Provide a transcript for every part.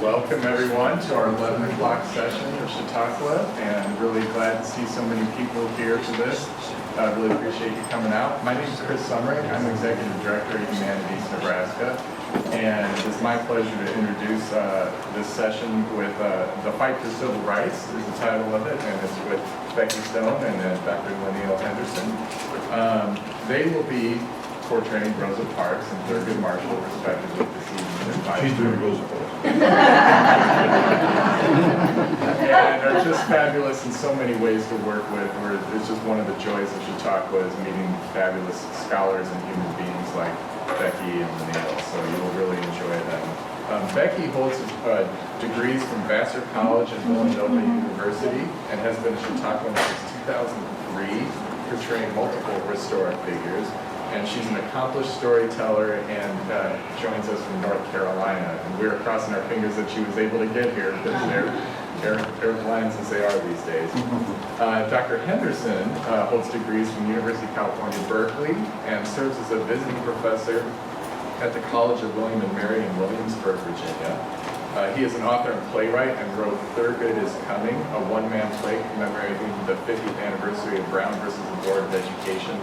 Welcome everyone to our 11 o'clock session of Chautauqua, and really glad to see so many people here for this. I really appreciate you coming out. My name is Chris Summering. I'm Executive Director at Humanities Nebraska, and it's my pleasure to introduce this session with The Fight for Civil Rights is the title of it, and it's with Becky Stone and then Dr. Lenneal Henderson. They will be portraying Rosa Parks and Thurgood Marshall respectively this evening. She's doing Rosa Parks. And are just fabulous in so many ways to work with. It's just one of the joys of Chautauqua is meeting fabulous scholars and human beings like Becky and Lenneal, so you'll really enjoy them. Becky holds degrees from Vassar College and Philadelphia University and has been a Chautauquan since 2003, portraying multiple historic figures. And she's an accomplished storyteller and joins us from North Carolina. And we're crossing our fingers that she was able to get here because they're flying since they are these days. Dr. Henderson holds degrees from the University of California, Berkeley, and serves as a visiting professor at the College of William and Mary in Williamsburg, Virginia. He is an author and playwright and wrote Thurgood is Coming, a one-man play commemorating the 50th anniversary of Brown versus the Board of Education.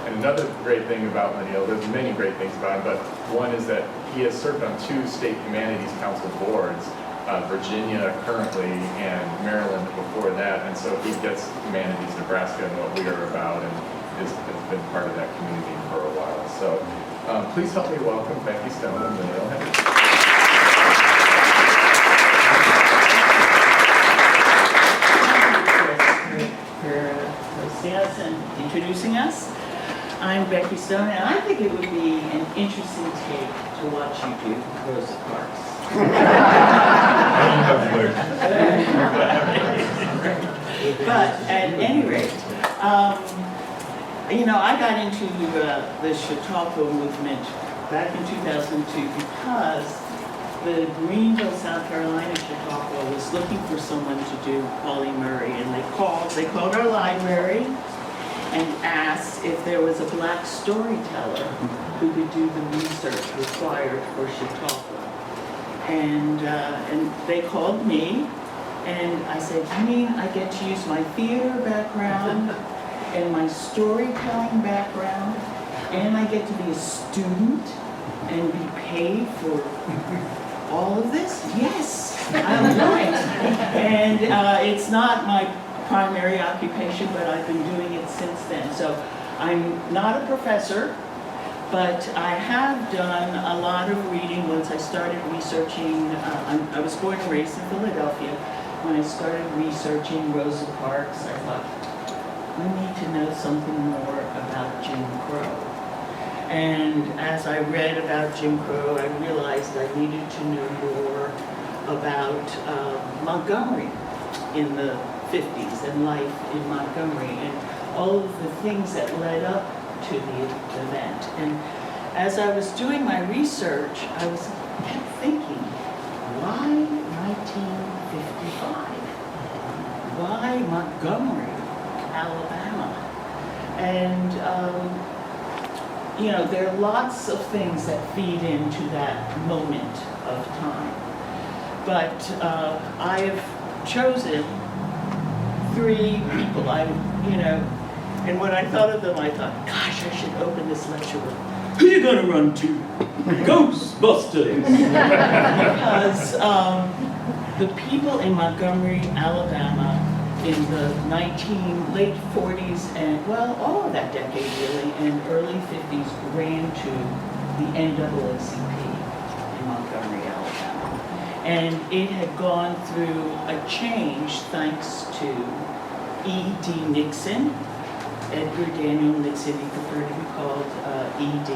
And another great thing about Lenneal, there's many great things about him, but one is that he has served on 2 state humanities council boards, Virginia currently and Maryland before that, and so he gets Humanities Nebraska and what we are about and has been part of that community for a while. So please help me welcome Becky Stone and Lenneal Henderson. For hosting us and introducing us. I'm Becky Stone, and I think it would be an interesting take to watch you do Rosa Parks. But at any rate, you know, I got into the Chautauqua movement back in 2002 because the Greenville, South Carolina Chautauqua was looking for someone to do Pauli Murray, and they called our library and asked if there was a black storyteller who could do the research required for Chautauqua. And they called me, and I said, you mean I get to use my theater background and my storytelling background, and I get to be a student and be paid for all of this? Yes, I'm right. And it's not my primary occupation, but I've been doing it since then. So I'm not a professor, but I have done a lot of reading once I started researching. I was born and raised in Philadelphia. When I started researching Rosa Parks, I thought, we need to know something more about Jim Crow. And as I read about Jim Crow, I realized I needed to know more about Montgomery in the 50s and life in Montgomery and all of the things that led up to the event. And as I was doing my research, I kept thinking, why 1955? Why Montgomery, Alabama? And you know, there are lots of things that feed into that moment of time. But I have chosen 3 people. And when I thought of them, I thought, gosh, I should open this lecture with, who are you gonna run to? Ghostbusters! Because the people in Montgomery, Alabama, in the late 40s and, well, all of that decade really, and early 50s ran to the NAACP in Montgomery, Alabama. And it had gone through a change thanks to E.D. Nixon, Edgar Daniel Nixon, he preferred to be called E.D.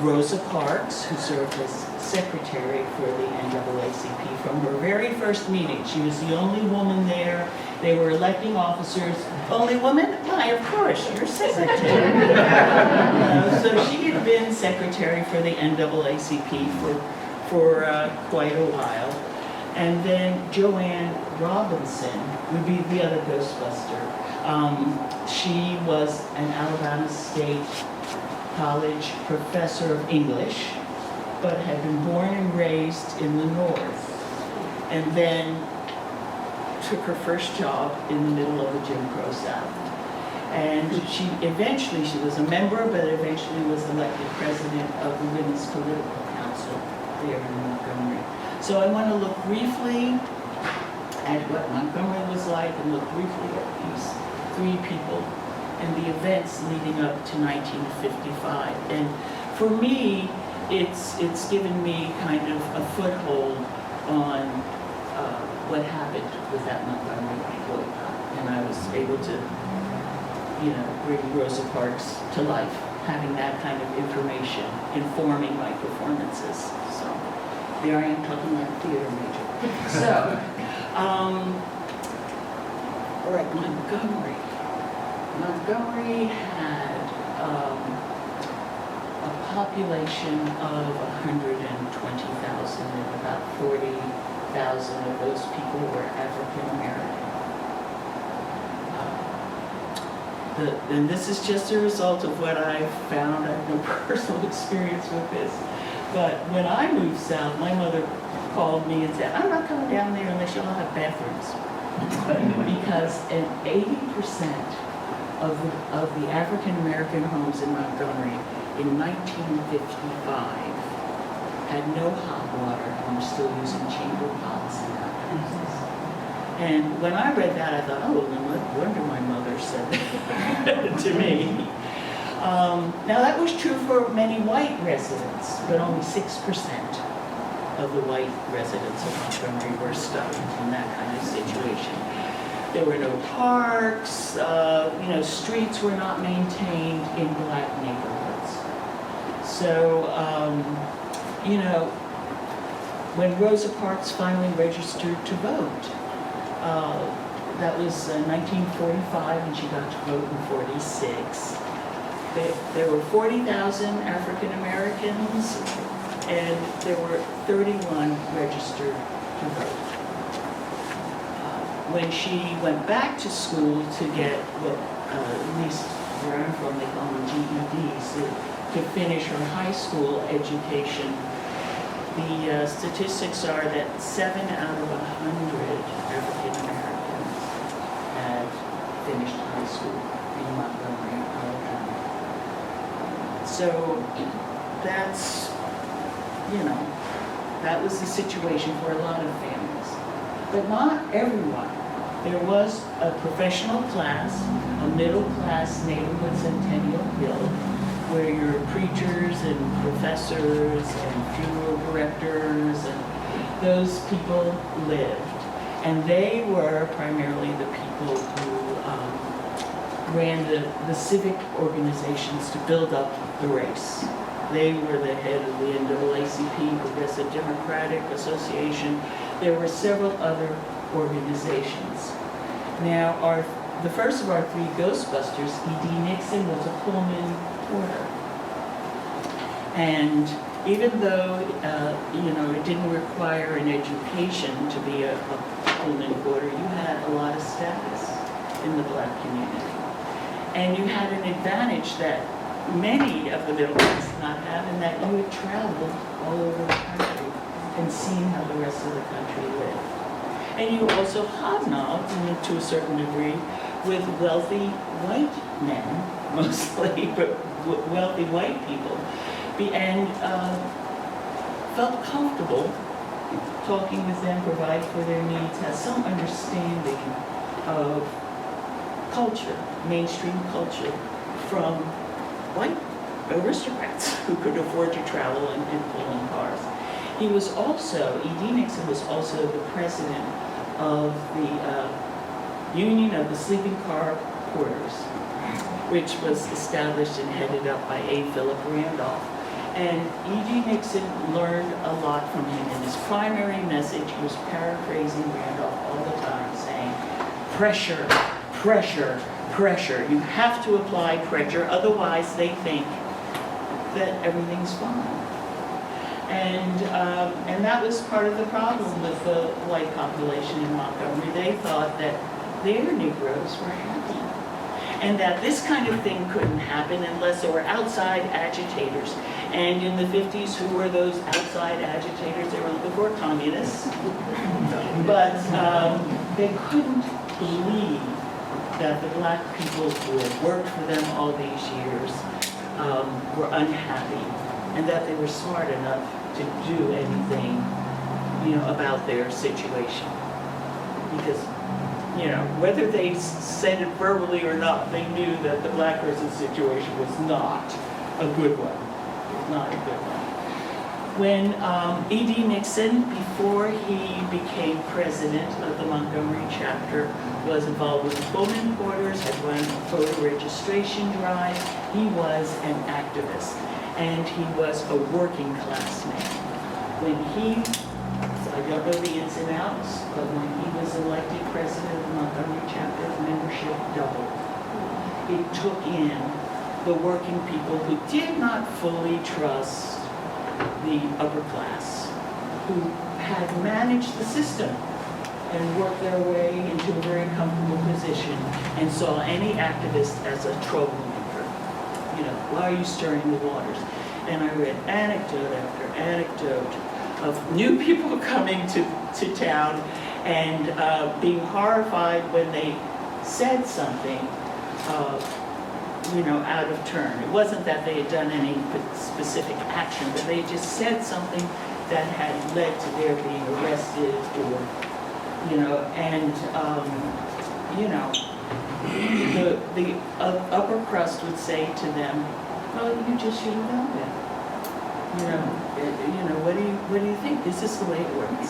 Rosa Parks, who served as secretary for the NAACP from her very first meeting. She was the only woman there. They were electing officers. Only woman? Why, of course, you're secretary. So she had been secretary for the NAACP for quite a while. And then Joanne Robinson would be the other Ghostbuster. She was an Alabama State College professor of English, but had been born and raised in the North, and then took her first job in the middle of the Jim Crow South. And she was a member, but eventually was elected president of the Women's Political Council there in Montgomery. So I want to look briefly at what Montgomery was like and look briefly at these three people and the events leading up to 1955. And for me, it's given me kind of a foothold on what happened with that Montgomery boycott. And I was able to, bring Rosa Parks to life, having that kind of information informing my performances. So there I am talking like a theater major. So, all right, Montgomery. Montgomery had a population of 120,000, and about 40,000 of those people were African American. And this is just a result of what I've found. I have no personal experience with this. But when I moved south, my mother called me and said, "I'm not coming down there unless y'all have bathrooms." Because 80% of the African American homes in Montgomery in 1955 had no hot water and were still using chamber pots in their houses. And when I read that, I thought, oh, no wonder my mother said that to me. Now that was true for many white residents, but only 6% of the white residents of Montgomery were stuck in that kind of situation. There were no parks, streets were not maintained in black neighborhoods. So, when Rosa Parks finally registered to vote, that was 1945, and she got to vote in 46. There were 40,000 African Americans, and there were 31 registered to vote. When she went back to school to get what, at least where I'm from, they call them GEDs, to finish her high school education, the statistics are that 7 out of 100 African Americans had finished high school in Montgomery, Alabama. So that's, that was the situation for a lot of families. But not everyone. There was a professional class, a middle class neighborhood, Centennial Hill, where your preachers and professors and funeral directors and those people lived. And they were primarily the people who ran the civic organizations to build up the race. They were the head of the NAACP, Progressive Democratic Association. There were several other organizations. Now, the first of our three Ghostbusters, E.D. Nixon, was a Pullman porter. And even though, it didn't require an education to be a Pullman porter, you had a lot of status in the black community. And you had an advantage that many of the middle class did not have, in that you had traveled all over the country and seen how the rest of the country lived. And you also hobnobbed, to a certain degree, with wealthy white men, mostly, but wealthy white people, and felt comfortable talking with them, provide for their needs, has some understanding of culture, mainstream culture, from white aristocrats who could afford to travel in Pullman cars. He was also, E.D. Nixon was also the president of the Union of the Sleeping Car Porters, which was established and headed up by A. Philip Randolph. And E.D. Nixon learned a lot from him. In his primary message, he was paraphrasing Randolph all the time, saying, pressure, pressure, pressure. You have to apply pressure, otherwise they think that everything's fine. And that was part of the problem with the white population in Montgomery. They thought that their Negroes were happy. and that this kind of thing couldn't happen unless there were outside agitators. And in the 50s, who were those outside agitators? They were looking for communists. But they couldn't believe that the black people who had worked for them all these years were unhappy, and that they were smart enough to do anything, about their situation. Because, whether they said it verbally or not, they knew that the black person's situation was not a good one. Not a good one. When E.D. Nixon, before he became president of the Montgomery chapter, was involved with the Pullman Porters, had run a voter registration drive, he was an activist, and he was a working class man. When he, I don't know the ins and outs, but when he was elected president of the Montgomery chapter, membership doubled. It took in the working people who did not fully trust the upper class, who had managed the system and worked their way into a very comfortable position and saw any activist as a troublemaker. Why are you stirring the waters? And I read anecdote after anecdote of new people coming to town and being horrified when they said something out of turn. It wasn't that they had done any specific action, but they just said something that had led to their being arrested or, the upper crust would say to them, well, you just should have done that. What do you think? This is the way it works.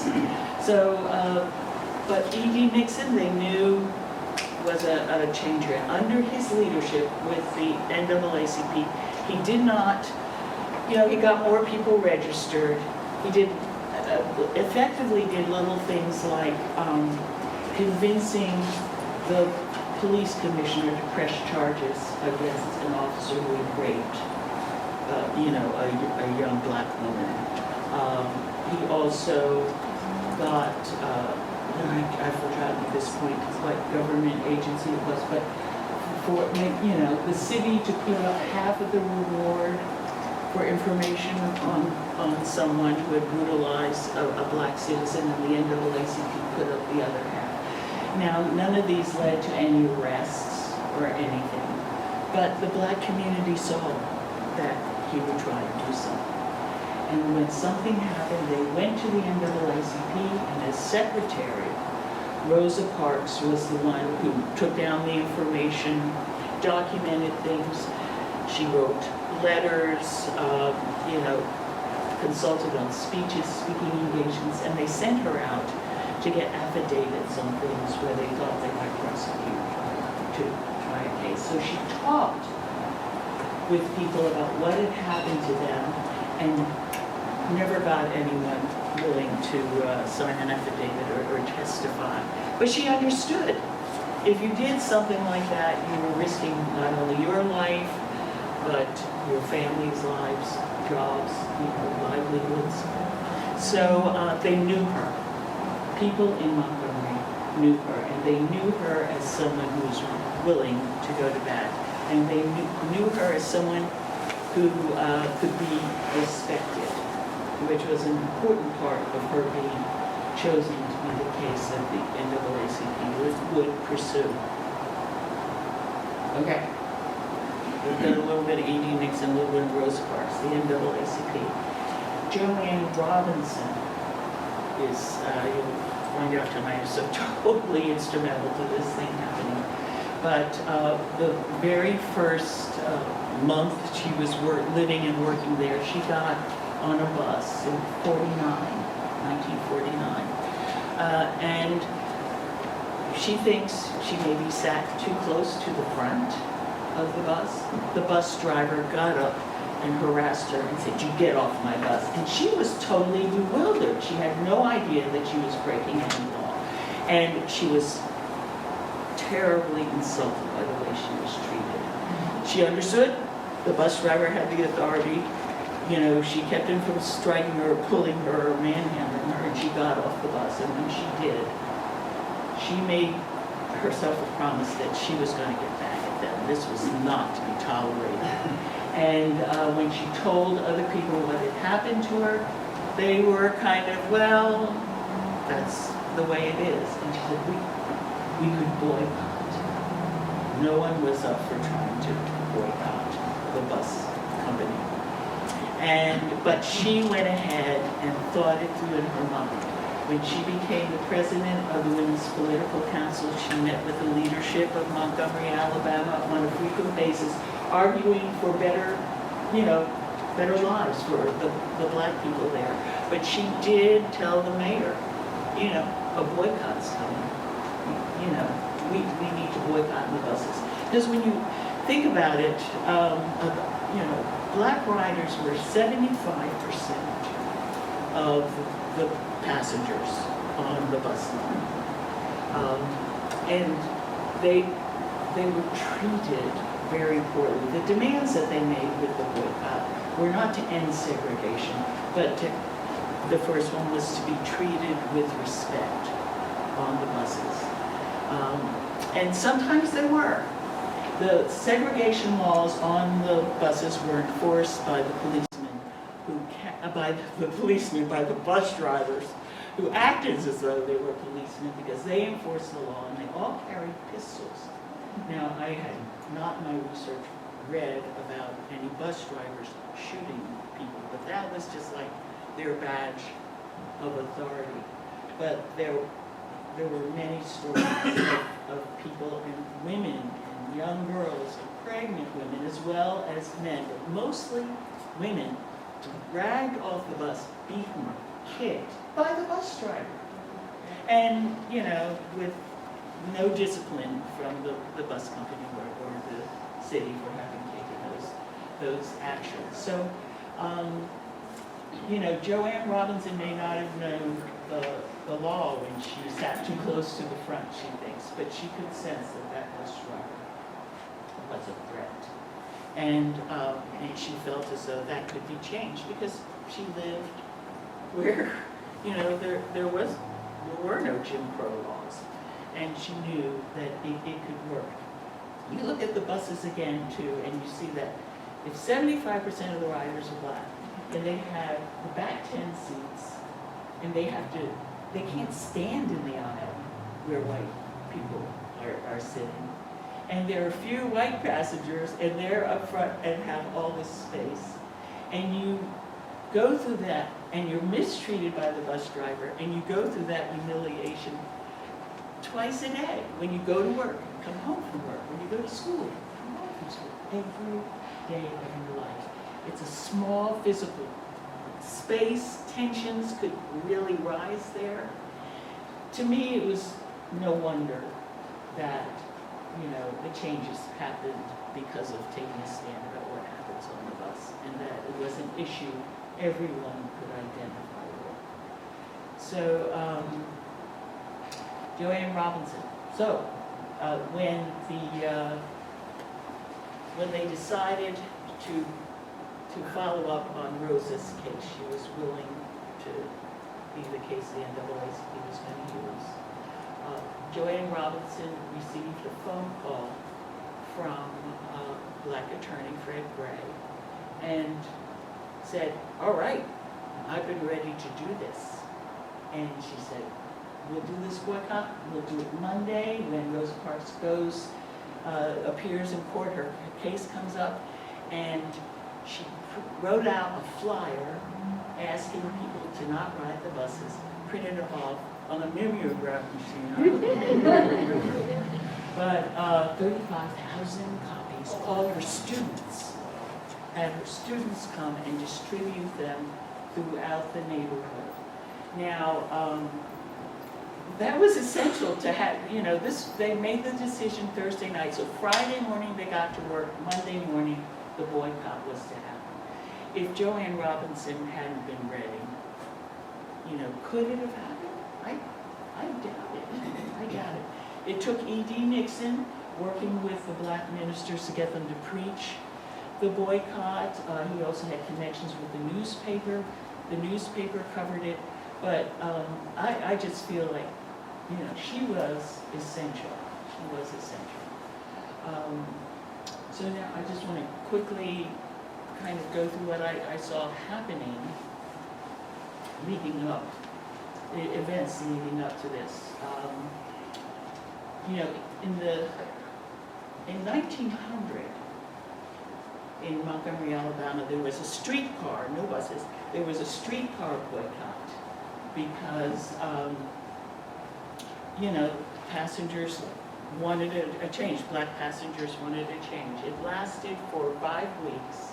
So, but E.D. Nixon, they knew, was a changer. Under his leadership with the NAACP, he did not, he got more people registered. He did, effectively did little things like convincing the police commissioner to press charges against an officer who had raped, a young black woman. He also got, I've forgotten at this point what government agency it was, but for, the city to put up half of the reward for information on someone who had brutalized a black citizen, and the NAACP put up the other half. Now, none of these led to any arrests or anything, but the black community saw that he would try to do something. And when something happened, they went to the NAACP, and as secretary, Rosa Parks was the one who took down the information, documented things. She wrote letters, consulted on speeches, speaking engagements, and they sent her out to get affidavits on things where they thought they might prosecute to try a case. So she talked with people about what had happened to them and never got anyone willing to sign an affidavit or testify. But she understood. If you did something like that, you were risking not only your life, but your family's lives, jobs, livelihoods. So they knew her. People in Montgomery knew her, and they knew her as someone who was willing to go to bat. And they knew her as someone who could be respected, which was an important part of her being chosen to be the case that the NAACP would pursue. Okay. We've done a little bit of E.D. Nixon, a little bit of Rosa Parks, the NAACP. Joanne Robinson is, you'll find out tonight, is so totally instrumental to this thing happening. But the very first month she was living and working there, she got on a bus in 1949. And she thinks she maybe sat too close to the front of the bus. The bus driver got up and harassed her and said, "You get off my bus." And she was totally bewildered. She had no idea that she was breaking any law. And she was terribly insulted by the way she was treated. She understood the bus driver had the authority. She kept him from striking her or pulling her or manhandling her, and she got off the bus. And when she did, she made herself a promise that she was going to get back at them. this was not to be tolerated. And when she told other people what had happened to her, they were kind of, well, that's the way it is. And she said, we could boycott. No one was up for trying to boycott the bus company. But she went ahead and thought it through in her mind. When she became the president of the Women's Political Council, she met with the leadership of Montgomery, Alabama on a frequent basis, arguing for better lives for the black people there. But she did tell the mayor, a boycott's coming. We need to boycott the buses. Because when you think about it, black riders were 75% of the passengers on the bus line. And they were treated very poorly. The demands that they made with the boycott were not to end segregation, but the first one was to be treated with respect on the buses. And sometimes they were. The segregation laws on the buses were enforced by the policemen, by the bus drivers, who acted as though they were policemen because they enforced the law and they all carried pistols. Now, I had not in my research read about any bus drivers shooting people, but that was just like their badge of authority. But there were many stories of people and women and young girls and pregnant women as well as men, but mostly women, dragged off the bus, beaten, kicked by the bus driver. And, with no discipline from the bus company or the city for having taken those actions. So, Joanne Robinson may not have known the law when she sat too close to the front, she thinks, but she could sense that bus driver was a threat. And she felt as though that could be changed because she lived where, there were no Jim Crow laws. And she knew that it could work. You look at the buses again, too, and you see that if 75% of the riders are black, and they have the back 10 seats, and they can't stand in the aisle where white people are sitting. And there are few white passengers, and they're up front and have all this space. And you go through that, and you're mistreated by the bus driver, and you go through that humiliation twice a day. When you go to work, come home from work. When you go to school, come home from school. Every day of your life. It's a small physical space. Tensions could really rise there. To me, it was no wonder that, the changes happened because of taking a stand about what happens on the bus, and that it was an issue everyone could identify with. So, Joanne Robinson. So, when they decided to follow up on Rosa's case, she was willing to be the case the NAACP was going to use. Joanne Robinson received a phone call from black attorney Fred Gray and said, all right, I've been ready to do this. And she said, we'll do this boycott, we'll do it Monday when Rosa Parks appears in court, her case comes up, and she wrote out a flyer asking people to not ride the buses, printed it off on a mimeograph machine. But 35,000 copies, all her students, had her students come and distribute them throughout the neighborhood. Now, that was essential to have, they made the decision Thursday night, so Friday morning they got to work, Monday morning the boycott was to happen. If Joanne Robinson hadn't been ready, could it have happened? I doubt it. I doubt it. It took E.D. Nixon working with the black ministers to get them to preach the boycott. He also had connections with the newspaper. The newspaper covered it. But I just feel like, she was essential. She was essential. So now I just want to quickly kind of go through what I saw happening leading up, the events leading up to this. You know, in 1900, in Montgomery, Alabama, there was a streetcar, no buses, there was a streetcar boycott because, you know, passengers wanted a change, black passengers wanted a change. It lasted for 5 weeks,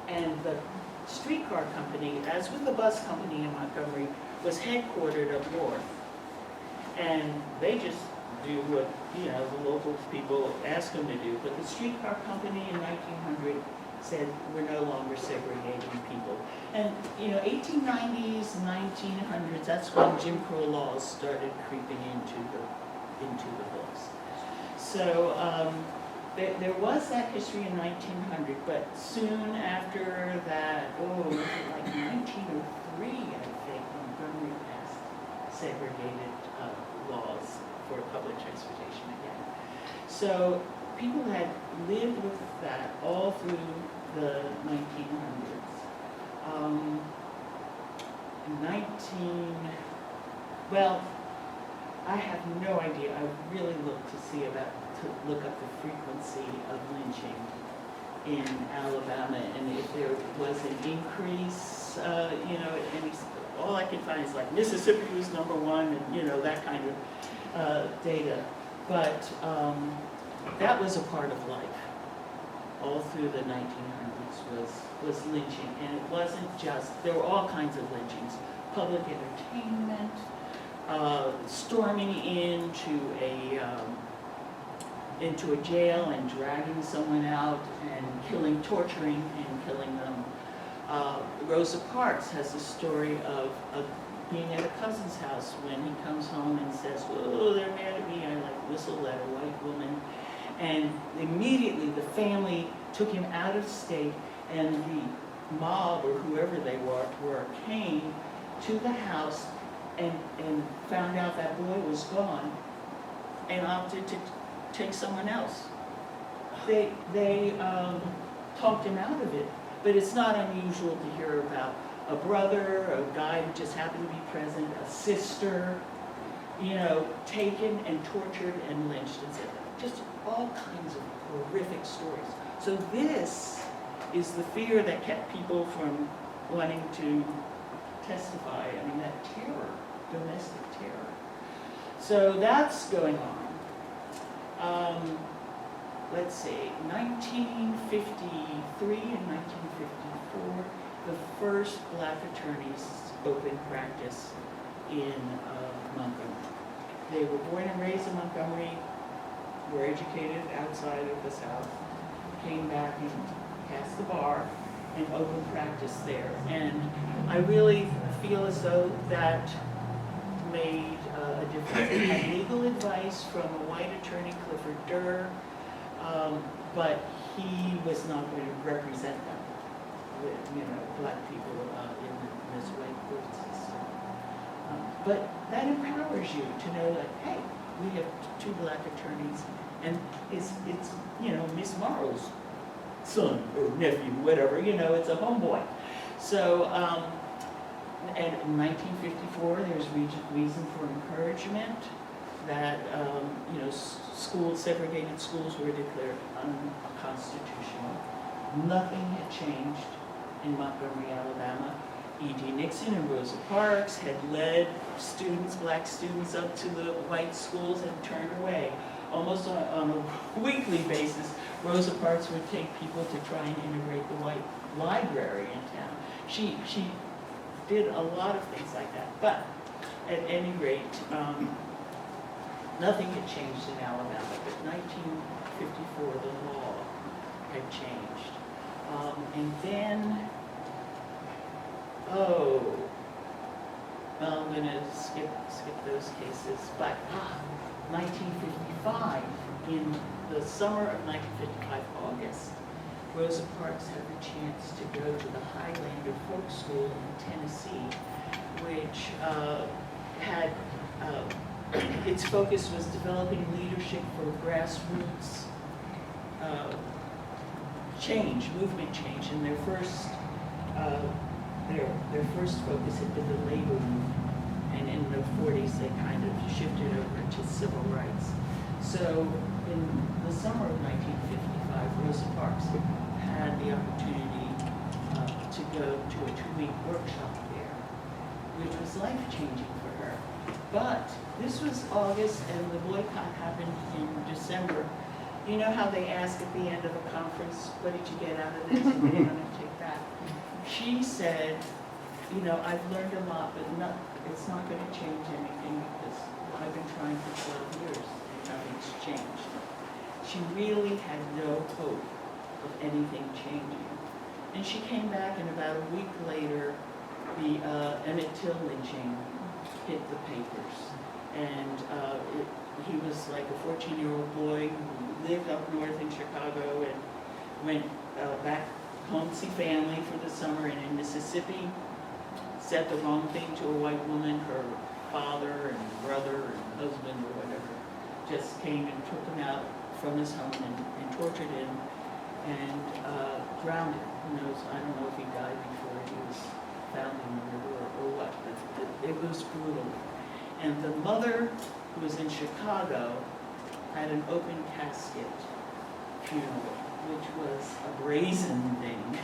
and the streetcar company, as with the bus company in Montgomery, was headquartered up north. And they just do what, you know, the local people asked them to do. But the streetcar company in 1900 said, we're no longer segregating people. And, you know, 1890s, 1900s, that's when Jim Crow laws started creeping into the books. So there was that history in 1900, but soon after that, like 1903, I think, Montgomery passed segregated laws for public transportation again. So people had lived with that all through the 1900s. Well, I have no idea. I really looked to look up the frequency of lynching in Alabama and if there was an increase, you know, all I could find is like Mississippi was #1 and, you know, that kind of data. But that was a part of life all through the 1900s was lynching. And it wasn't just, there were all kinds of lynchings. Public entertainment, storming into a jail and dragging someone out and torturing and killing them. Rosa Parks has a story of being at a cousin's house when he comes home and says, oh, they're mad at me, I like whistle at a white woman. And immediately the family took him out of state and the mob or whoever they were came to the house and found out that boy was gone and opted to take someone else. They talked him out of it, but it's not unusual to hear about a brother, a guy who just happened to be present, a sister, you know, taken and tortured and lynched, etc. Just all kinds of horrific stories. So this is the fear that kept people from wanting to testify. I mean, that terror, domestic terror. So that's going on. Let's see, 1953 and 1954, the first black attorneys opened practice in Montgomery. They were born and raised in Montgomery, were educated outside of the South, came back and passed the bar and opened practice there. And I really feel as though that made a difference. They had legal advice from a white attorney, Clifford Durr, but he was not going to represent them, with, you know, black people in this white court system. But that empowers you to know that, hey, we have 2 black attorneys, and it's you know, Miss Morrow's son or nephew, whatever, you know, it's a homeboy. So, and in 1954, there's reason for encouragement that, you know, segregated schools were declared unconstitutional. Nothing had changed in Montgomery, Alabama. E.D. Nixon and Rosa Parks had led students, black students, up to the white schools and turned away. Almost on a weekly basis, Rosa Parks would take people to try and integrate the white library in town. She did a lot of things like that. But at any rate, nothing had changed in Alabama. But 1954, the law had changed. And then, I'm going to skip those cases. But 1955, in the summer of 1955, August, Rosa Parks had the chance to go to the Highlander Folk School in Tennessee, which had its focus was developing leadership for grassroots movement change, and their first focus had been the labor movement, and in the 40s they kind of shifted over to civil rights. So in the summer of 1955, Rosa Parks had the opportunity to go to a 2-week workshop there, which was life-changing for her. But this was August, and the boycott happened in December. You know how they ask at the end of a conference, what did you get out of this, and what are you going to take back? She said, you know, I've learned a lot, but it's not going to change anything because I've been trying for 12 years and nothing's changed. She really had no hope of anything changing. And she came back, and about a week later, the Emmett Till lynching hit the papers. And he was like a 14-year-old boy who lived up north in Chicago and went back home to see family for the summer, and in Mississippi said the wrong thing to a white woman. Her father and brother and husband or whatever just came and took him out from his home and tortured him and drowned him. Who knows? I don't know if he died before he was found in the river or what, but it was brutal. And the mother, who was in Chicago, had an open casket funeral, which was a brazen thing,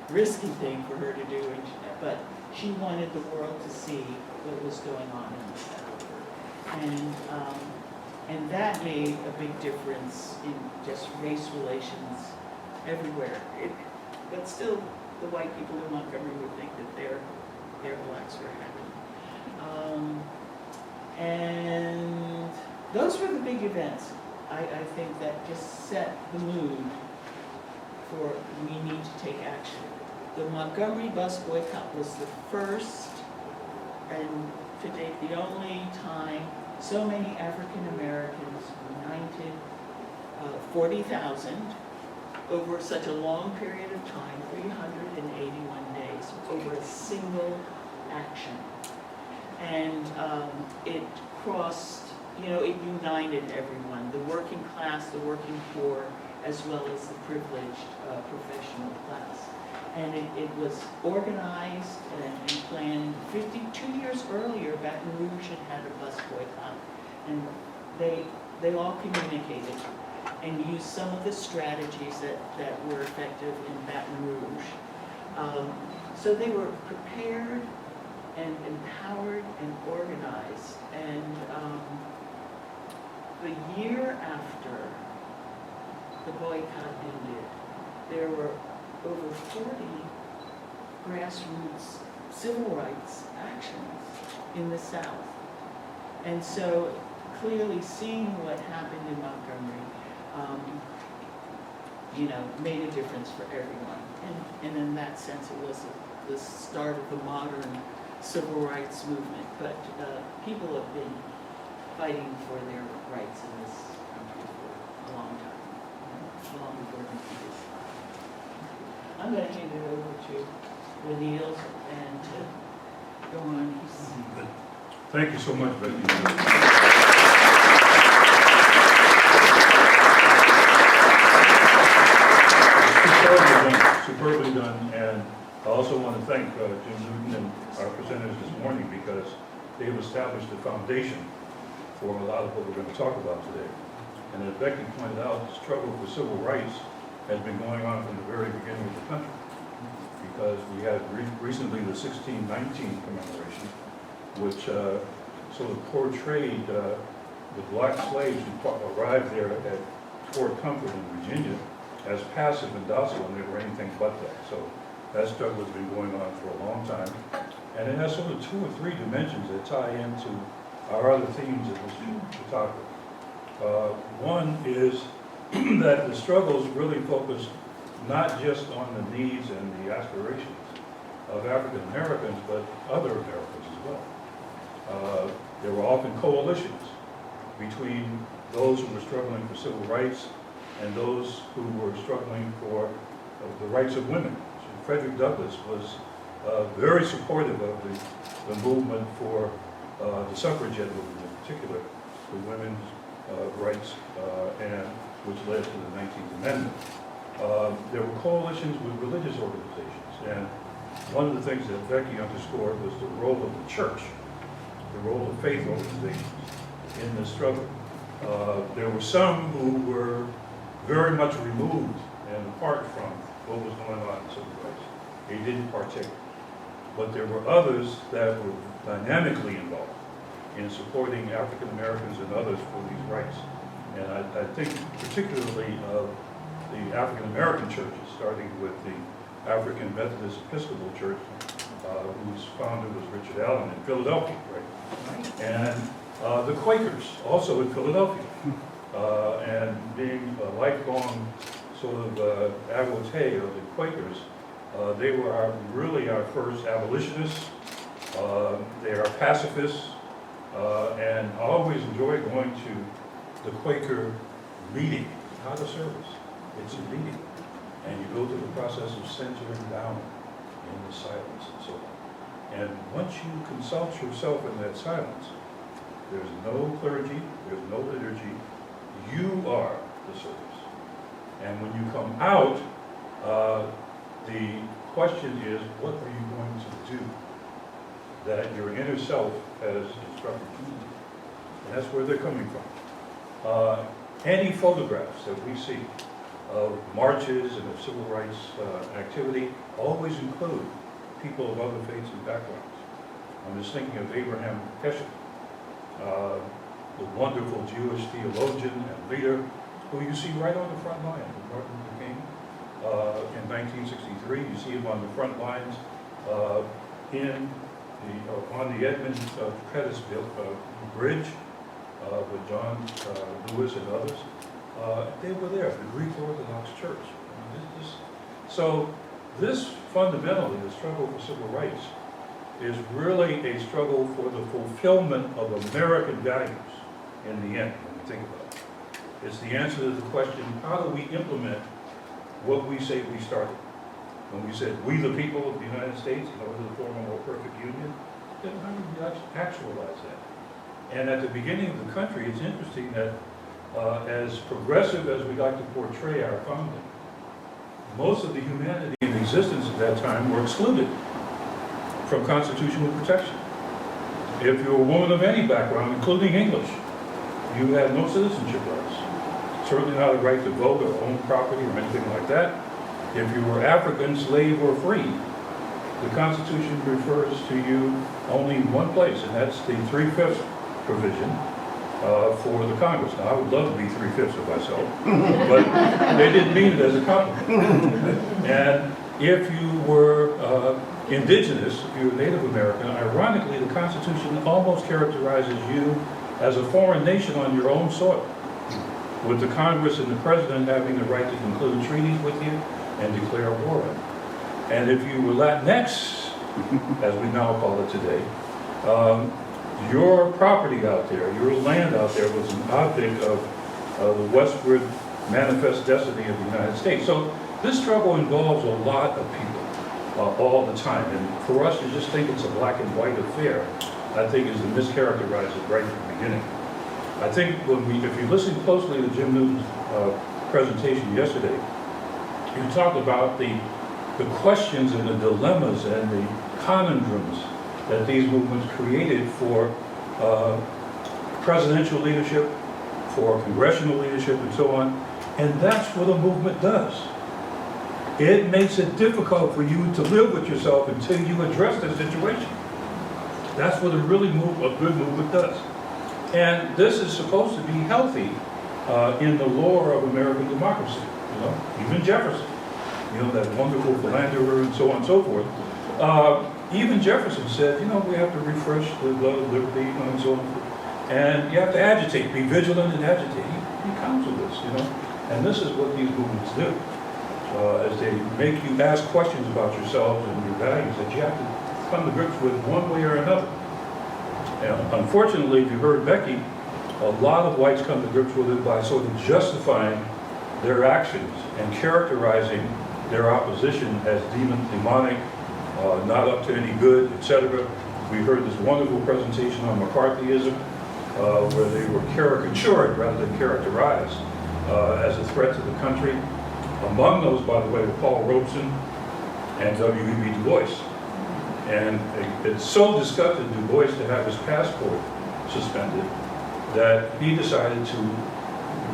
risky thing for her to do, but she wanted the world to see what was going on in the South. And that made a big difference in just race relations everywhere. But still, the white people in Montgomery would think that their blacks were happy. And those were the big events, I think, that just set the mood for we need to take action. The Montgomery bus boycott was the first and to date the only time so many African Americans united, 40,000 over such a long period of time, 381 days, over a single action. And it crossed, you know, it united everyone, the working class, the working poor, as well as the privileged professional class. And it was organized and planned. 52 years earlier, Baton Rouge had a bus boycott, and they all communicated and used some of the strategies that were effective in Baton Rouge. So they were prepared and empowered and organized. And the year after the boycott ended, there were over 40 grassroots civil rights actions in the South. And so clearly seeing what happened in Montgomery, you know, made a difference for everyone. And in that sense, it was the start of the modern civil rights movement. But people have been fighting for their rights in this country for a long time, long before the Fifties. I'm going to hand it over to Lenneal and to go on. Thank you so much, Becky. Superbly done, and I also want to thank Jim Newton and our presenters this morning because they have established a foundation for a lot of what we're going to talk about today. And as Becky pointed out, the struggle for civil rights has been going on from the very beginning of the country, because we had recently the 1619 commemoration, which sort of portrayed the black slaves who arrived there at Fort Comfort in Virginia as passive and docile, and they were anything but that. So that struggle has been going on for a long time, and it has sort of 2 or 3 dimensions that tie into our other themes in this topic. One is that the struggles really focus not just on the needs and the aspirations of African Americans, but other Americans as well. There were often coalitions between those who were struggling for civil rights and those who were struggling for the rights of women. So Frederick Douglass was very supportive of the movement for the suffragette movement in particular, the women's rights, and which led to the 19th Amendment. There were coalitions with religious organizations, and one of the things that Becky underscored was the role of the church, the role of faith organizations in this struggle. There were some who were very much removed and apart from what was going on in civil rights. They didn't partake. But there were others that were dynamically involved in supporting African Americans and others for these rights. And I think particularly of the African American churches, starting with the African Methodist Episcopal Church, whose founder was Richard Allen in Philadelphia, right? And the Quakers, also in Philadelphia, and being a lifelong sort of devotee of the Quakers, they were really our first abolitionists. They are pacifists, and I always enjoyed going to the Quaker meeting, not a service. It's a meeting, and you go through the process of centering down in the silence and so on. And once you consult yourself in that silence, there's no clergy, there's no liturgy. You are the service. And when you come out, the question is, what are you going to do that your inner self has instructed you to do? And that's where they're coming from. Any photographs that we see of marches and of civil rights activity always include people of other faiths and backgrounds. I'm just thinking of Abraham Heschel, the wonderful Jewish theologian and leader who you see right on the front line of Martin Luther King. In 1963, you see him on the front lines on the Edmund Pettus Bridge with John Lewis and others. They were there, the Greek Orthodox Church. So this fundamentally, the struggle for civil rights, is really a struggle for the fulfillment of American values in the end, when we think about it. It's the answer to the question, how do we implement what we say we started? When we said, we the people of the United States, in order to form a more perfect union, then how do we actualize that? And at the beginning of the country, it's interesting that as progressive as we like to portray our founding, most of the humanity in existence at that time were excluded from constitutional protection. If you were a woman of any background, including English, you had no citizenship rights. Certainly not a right to vote or own property or anything like that. If you were African, slave, or free, the Constitution refers to you only in one place, and that's the 3/5 provision for the Congress. Now, I would love to be 3/5 of myself, but they didn't mean it as a compliment. And if you were indigenous, if you were Native American, ironically, the Constitution almost characterizes you as a foreign nation on your own soil, with the Congress and the President having the right to conclude treaties with you and declare war on you. And if you were Latinx, as we now call it today, your property out there, your land out there was an object of the westward manifest destiny of the United States. So this struggle involves a lot of people all the time. And for us to just think it's a black and white affair, I think is to mischaracterize it right from the beginning. I think if you listen closely to Jim Newton's presentation yesterday, he talked about the questions and the dilemmas and the conundrums that these movements created for presidential leadership, for congressional leadership, and so on. And that's what a movement does. It makes it difficult for you to live with yourself until you address the situation. That's what a good movement does. And this is supposed to be healthy in the lore of American democracy. You know, even Jefferson, you know, that wonderful philanderer and so on and so forth. Even Jefferson said, you know, we have to refresh the blood of liberty and so on. And you have to agitate, be vigilant and agitate. He counseled this, you know. And this is what these movements do. As they make you ask questions about yourselves and your values that you have to come to grips with one way or another. And unfortunately, if you heard Becky, a lot of whites come to grips with it by sort of justifying their actions and characterizing their opposition as demonic, not up to any good, etc. We heard this wonderful presentation on McCarthyism, where they were caricatured rather than characterized as a threat to the country. Among those, by the way, were Paul Robeson and W.E.B. Du Bois. And it so disgusted Du Bois to have his passport suspended that he decided to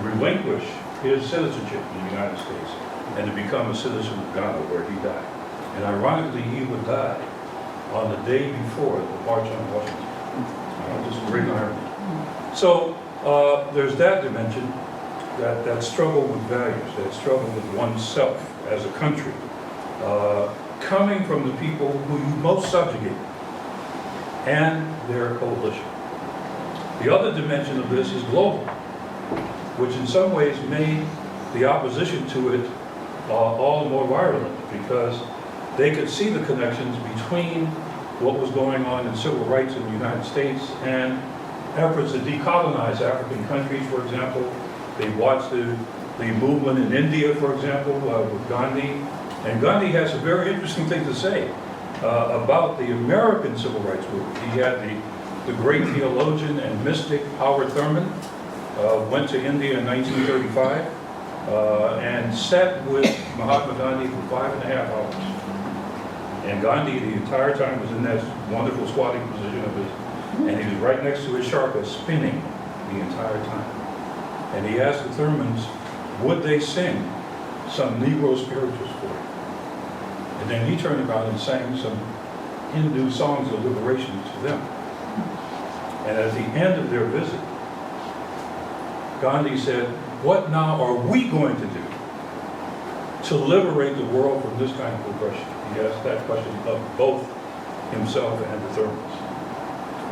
relinquish his citizenship in the United States and to become a citizen of Ghana, where he died. And ironically, he would die on the day before the March on Washington. Just great irony. So there's that dimension, that struggle with values, that struggle with oneself as a country, coming from the people who you most subjugate and their coalition. The other dimension of this is global, which in some ways made the opposition to it all the more virulent, because they could see the connections between what was going on in civil rights in the United States and efforts to decolonize African countries, for example. They watched the movement in India, for example, with Gandhi. And Gandhi has a very interesting thing to say about the American civil rights movement. He had the great theologian and mystic Howard Thurman, went to India in 1935 and sat with Mahatma Gandhi for 5.5 hours. And Gandhi, the entire time, was in that wonderful squatting position of his, and he was right next to his sharpa, spinning the entire time. And he asked the Thurmans, would they sing some Negro spirituals for him? And then he turned around and sang some Hindu songs of liberation to them. And at the end of their visit, Gandhi said, what now are we going to do to liberate the world from this kind of oppression? He asked that question of both himself and the Thurmans.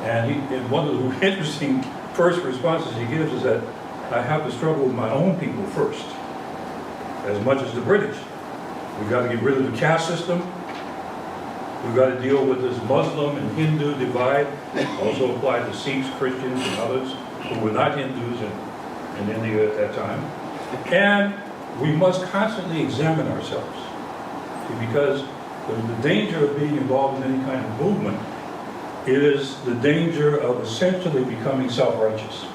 And one of the interesting first responses he gives is that I have to struggle with my own people first, as much as the British. We've got to get rid of the caste system. We've got to deal with this Muslim and Hindu divide, also applied to Sikhs, Christians, and others who were not Hindus in India at that time. And we must constantly examine ourselves, because the danger of being involved in any kind of movement is the danger of essentially becoming self-righteous,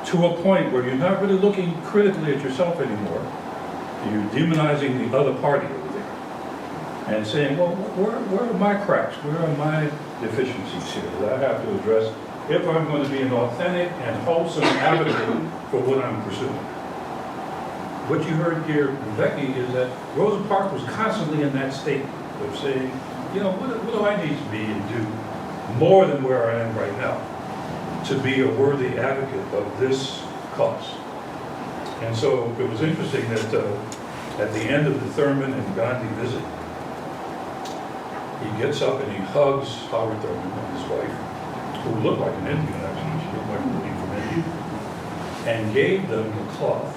to a point where you're not really looking critically at yourself anymore. You're demonizing the other party over there and saying, well, where are my cracks? Where are my deficiencies here that I have to address if I'm going to be an authentic and wholesome advocate for what I'm pursuing? What you heard here from Becky is that Rosa Parks was constantly in that state of saying, you know, what do I need to be and do more than where I am right now to be a worthy advocate of this cause? And so it was interesting that at the end of the Thurman and Gandhi visit, he gets up and he hugs Howard Thurman and his wife, who looked like an Indian actually, she looked like a lady from India, and gave them the cloth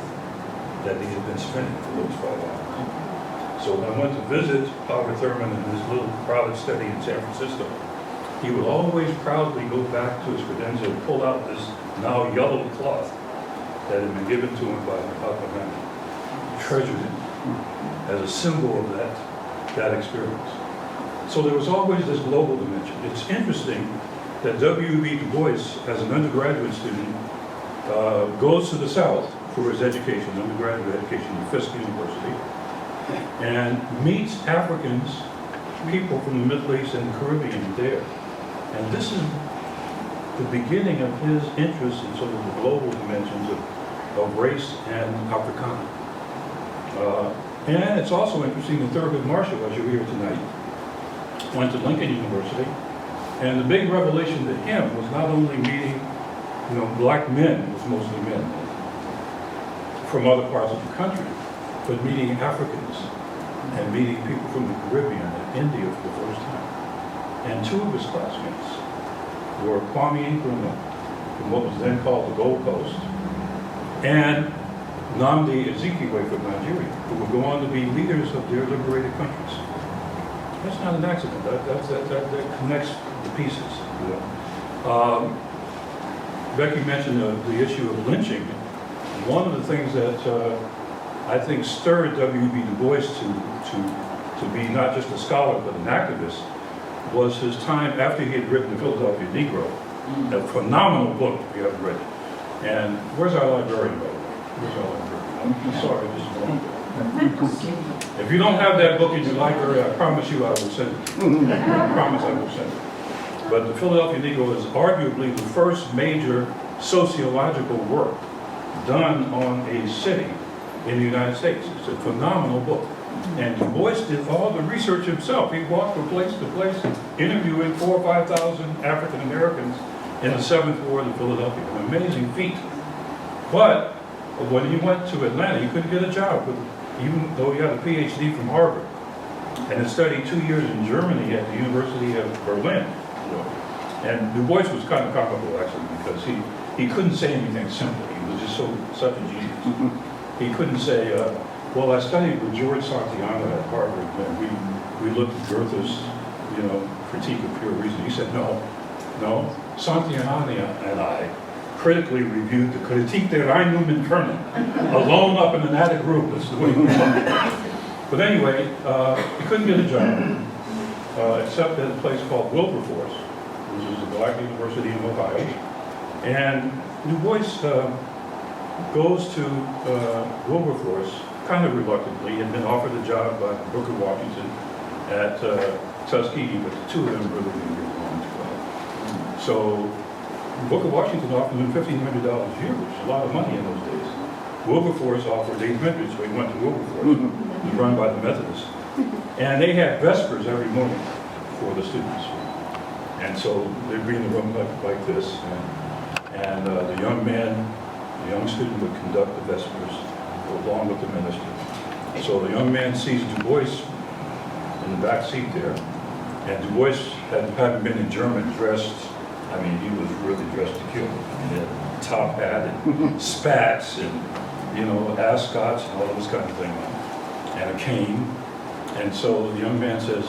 that he had been spinning for those 5 hours. So when I went to visit Howard Thurman in his little private study in San Francisco, he would always proudly go back to his credenza and pull out this now yellow cloth that had been given to him by Mahatma Gandhi. He treasured it as a symbol of that experience. So there was always this global dimension. It's interesting that W.E.B. Du Bois, as an undergraduate student, goes to the South for his education, undergraduate education at Fisk University, and meets Africans, people from the Middle East and the Caribbean there. And this is the beginning of his interest in sort of the global dimensions of race and Africana. And it's also interesting that Thurgood Marshall, as you're here tonight, went to Lincoln University, and the big revelation to him was not only meeting, black men, it was mostly men, from other parts of the country, but meeting Africans and meeting people from the Caribbean and India for the first time. And 2 of his classmates were Kwame Nkrumah, from what was then called the Gold Coast, and Nnamdi Azikiwe from Nigeria, who would go on to be leaders of their liberated countries. That's not an accident. That connects the pieces. Becky mentioned the issue of lynching. One of the things that I think stirred W.E.B. Du Bois to be not just a scholar but an activist was his time after he had written the Philadelphia Negro, a phenomenal book if you haven't read it. And where's our librarian, by the way? Where's our librarian? I'm sorry, just If you don't have that book in your library, I promise you I will send it. I promise I will send it. But the Philadelphia Negro is arguably the first major sociological work done on a city in the United States. It's a phenomenal book. And Du Bois did all the research himself. He walked from place to place, interviewing 4,000 or 5,000 African Americans in the 7th Ward of Philadelphia. An amazing feat. But when he went to Atlanta, he couldn't get a job, even though he had a PhD from Harvard and had studied 2 years in Germany at the University of Berlin. And Du Bois was kind of comical, actually, because he couldn't say anything simple. He was just such a genius. He couldn't say, well, I studied with George Santayana at Harvard, and we looked at Goethe's, Critique of Pure Reason. He said, no, Santayana and I critically reviewed the Kritik der Einnumen Kernel, alone up in an attic room. That's the way he was. But anyway, he couldn't get a job, except at a place called Wilberforce, which is a black university in Ohio. And Du Bois goes to Wilberforce kind of reluctantly, and then offered a job by Booker Washington at Tuskegee, but the two of them really didn't get along too well. So Booker Washington offered him $1,500 a year, which is a lot of money in those days. Wilberforce offered $800, so he went to Wilberforce. It was run by the Methodists. And they had vespers every morning for the students. And so they'd be in the room like this, and the young student would conduct the vespers along with the minister. So the young man sees Du Bois in the back seat there, and Du Bois hadn't been in German, dressed, I mean, he was really dressed to kill. He had a top hat and spats and, ascots and all this kind of thing on, and a cane. And so the young man says,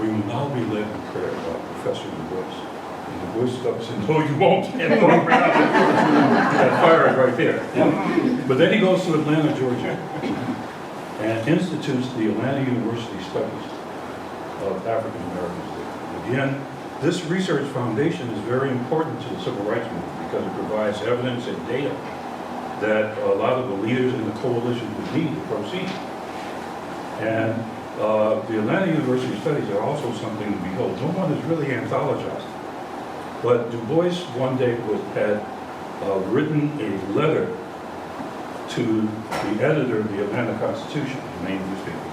we will now be led in prayer by Professor Du Bois. And Du Bois stops and, no, you won't. And that fire is right there. But then he goes to Atlanta, Georgia, and institutes the Atlanta University Studies of African Americans there. Again, this research foundation is very important to the civil rights movement because it provides evidence and data that a lot of the leaders in the coalition would need to proceed. And the Atlanta University Studies are also something to behold. No one is really anthologized. But Du Bois one day had written a letter to the editor of the Atlanta Constitution, the main newspaper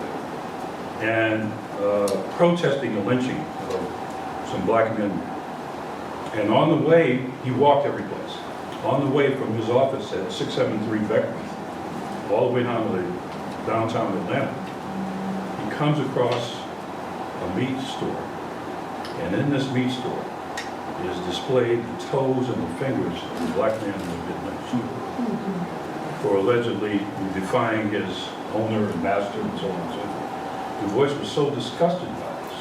there, and protesting the lynching of some black men. And on the way, he walked every place. On the way from his office at 673 Becky, all the way down to downtown Atlanta, he comes across a meat store. And in this meat store is displayed the toes and the fingers of the black man who had been lynched for allegedly defying his owner and master and so on and so forth. Du Bois was so disgusted by this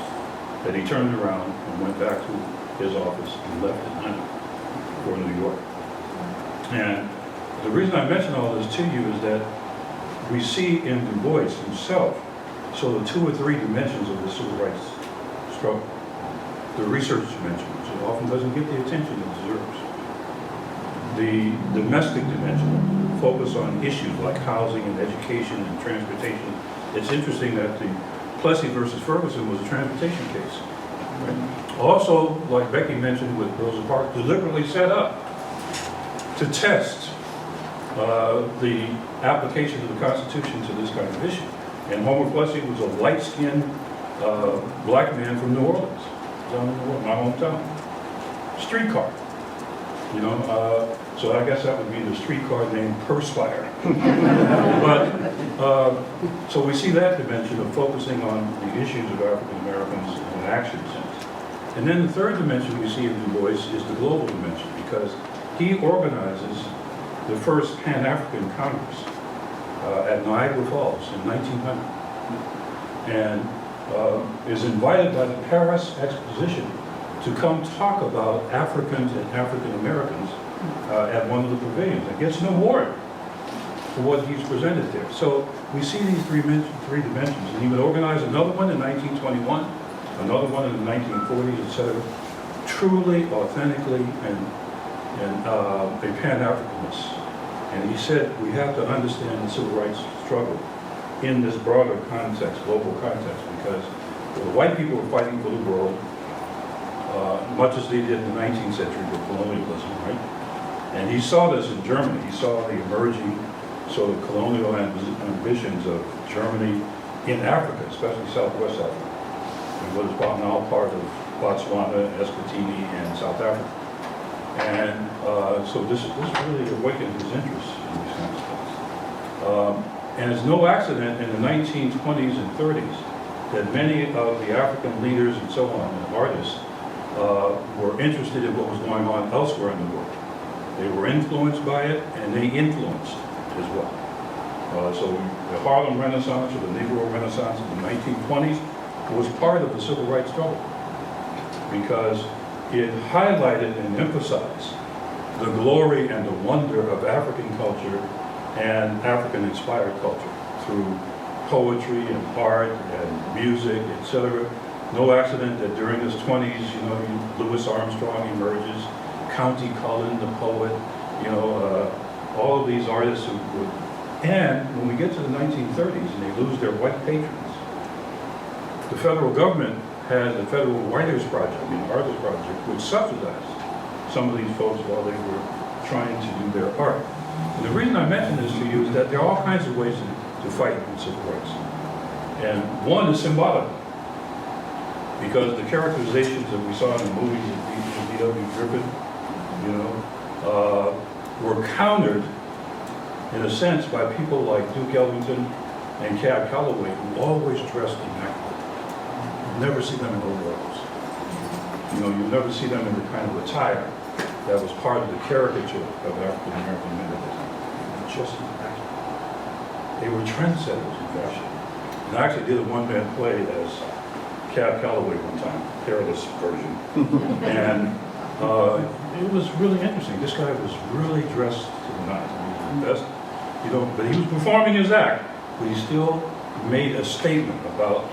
that he turned around and went back to his office and left Atlanta for New York. And the reason I mention all this to you is that we see in Du Bois himself sort of 2 or 3 dimensions of the civil rights struggle. The research dimension, which often doesn't get the attention it deserves. The domestic dimension, focus on issues like housing and education and transportation. It's interesting that the Plessy versus Ferguson was a transportation case. Right? Also, like Becky mentioned with Rosa Parks, deliberately set up to test the application of the Constitution to this kind of issue. And Homer Plessy was a light-skinned black man from New Orleans, my hometown. Streetcar, so I guess that would be the streetcar named Perspire. But, so we see that dimension of focusing on the issues of African Americans in an action sense. And then the third dimension we see in Du Bois is the global dimension, because he organizes the first Pan-African Congress at Niagara Falls in 1900, and is invited by the Paris Exposition to come talk about Africans and African Americans at one of the pavilions, and gets an award for what he's presented there. So we see these three dimensions, and he would organize another one in 1921, another one in the 1940s, etc. Truly, authentically, and a Pan-Africanist And he said we have to understand the civil rights struggle in this broader context, global context, because the white people were fighting for the world, much as they did in the 19th century with colonialism, right? And he saw this in Germany. He saw the emerging sort of colonial ambitions of Germany in Africa, especially Southwest Africa, and what is now part of Botswana, Eswatini, and South Africa. And so this really awakened his interest in these kinds of things. And it's no accident in the 1920s and 30s that many of the African leaders and so on, and artists, were interested in what was going on elsewhere in the world. They were influenced by it, and they influenced as well. So the Harlem Renaissance, or the Negro Renaissance in the 1920s, was part of the civil rights struggle because it highlighted and emphasized the glory and the wonder of African culture and African-inspired culture through poetry and art and music, etc. No accident that during his 20s, you know, Louis Armstrong emerges, Countee Cullen, the poet, you know, all of these artists who would. And when we get to the 1930s and they lose their white patrons, the federal government had the Federal Writers Project, the Artists Project, which subsidized some of these folks while they were trying to do their art. And the reason I mention this to you is that there are all kinds of ways to fight for civil rights. And one is symbolic, because the characterizations that we saw in the movies of D.W. Griffith, you know, were countered in a sense by people like Duke Ellington and Cab Calloway, who always dressed immaculately. You never see them in overalls. You know, you never see them in the kind of attire that was part of the caricature of African American men. Just immaculate. They were trendsetters in fashion. And I actually did a one-man play as Cab Calloway one time, hairless version. And it was really interesting. This guy was really dressed to the nines. He was the best, you know, but he was performing his act, but he still made a statement about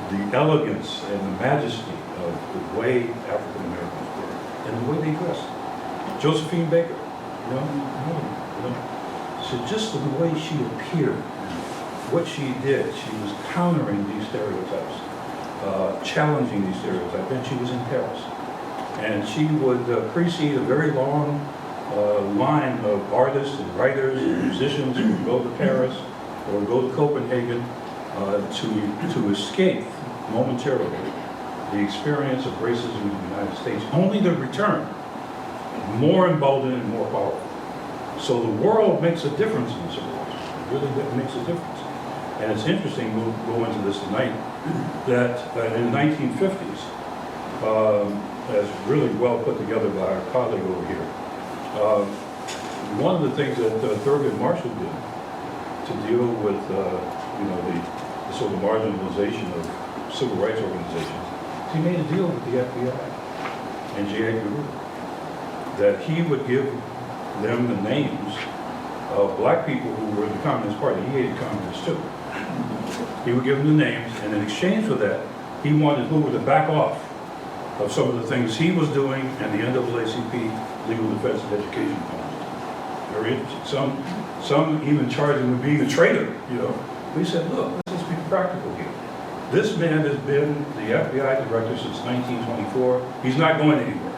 the elegance and the majesty of the way African Americans were and the way they dressed. Josephine Baker, you know, so just the way she appeared, what she did, she was countering these stereotypes, challenging these stereotypes, and she was in Paris. And she would precede a very long line of artists and writers and musicians who would go to Paris or go to Copenhagen to escape momentarily the experience of racism in the United States, only to return more emboldened and more powerful. So the world makes a difference in the civil rights. It really makes a difference. And it's interesting, we'll go into this tonight, that in the 1950s, as really well put together by our colleague over here, one of the things that Thurgood Marshall did to deal with you know, the sort of marginalization of civil rights organizations, he made a deal with the FBI and J. Edgar Hoover that he would give them the names of black people who were in the Communist Party. He hated communists too. He would give them the names, and in exchange for that, he wanted Hoover to back off of some of the things he was doing and the NAACP Legal Defense and Education Fund. Very interesting. Some even charged him with being a traitor, you know. But he said, look, let's just be practical here. This man has been the FBI director since 1924. He's not going anywhere.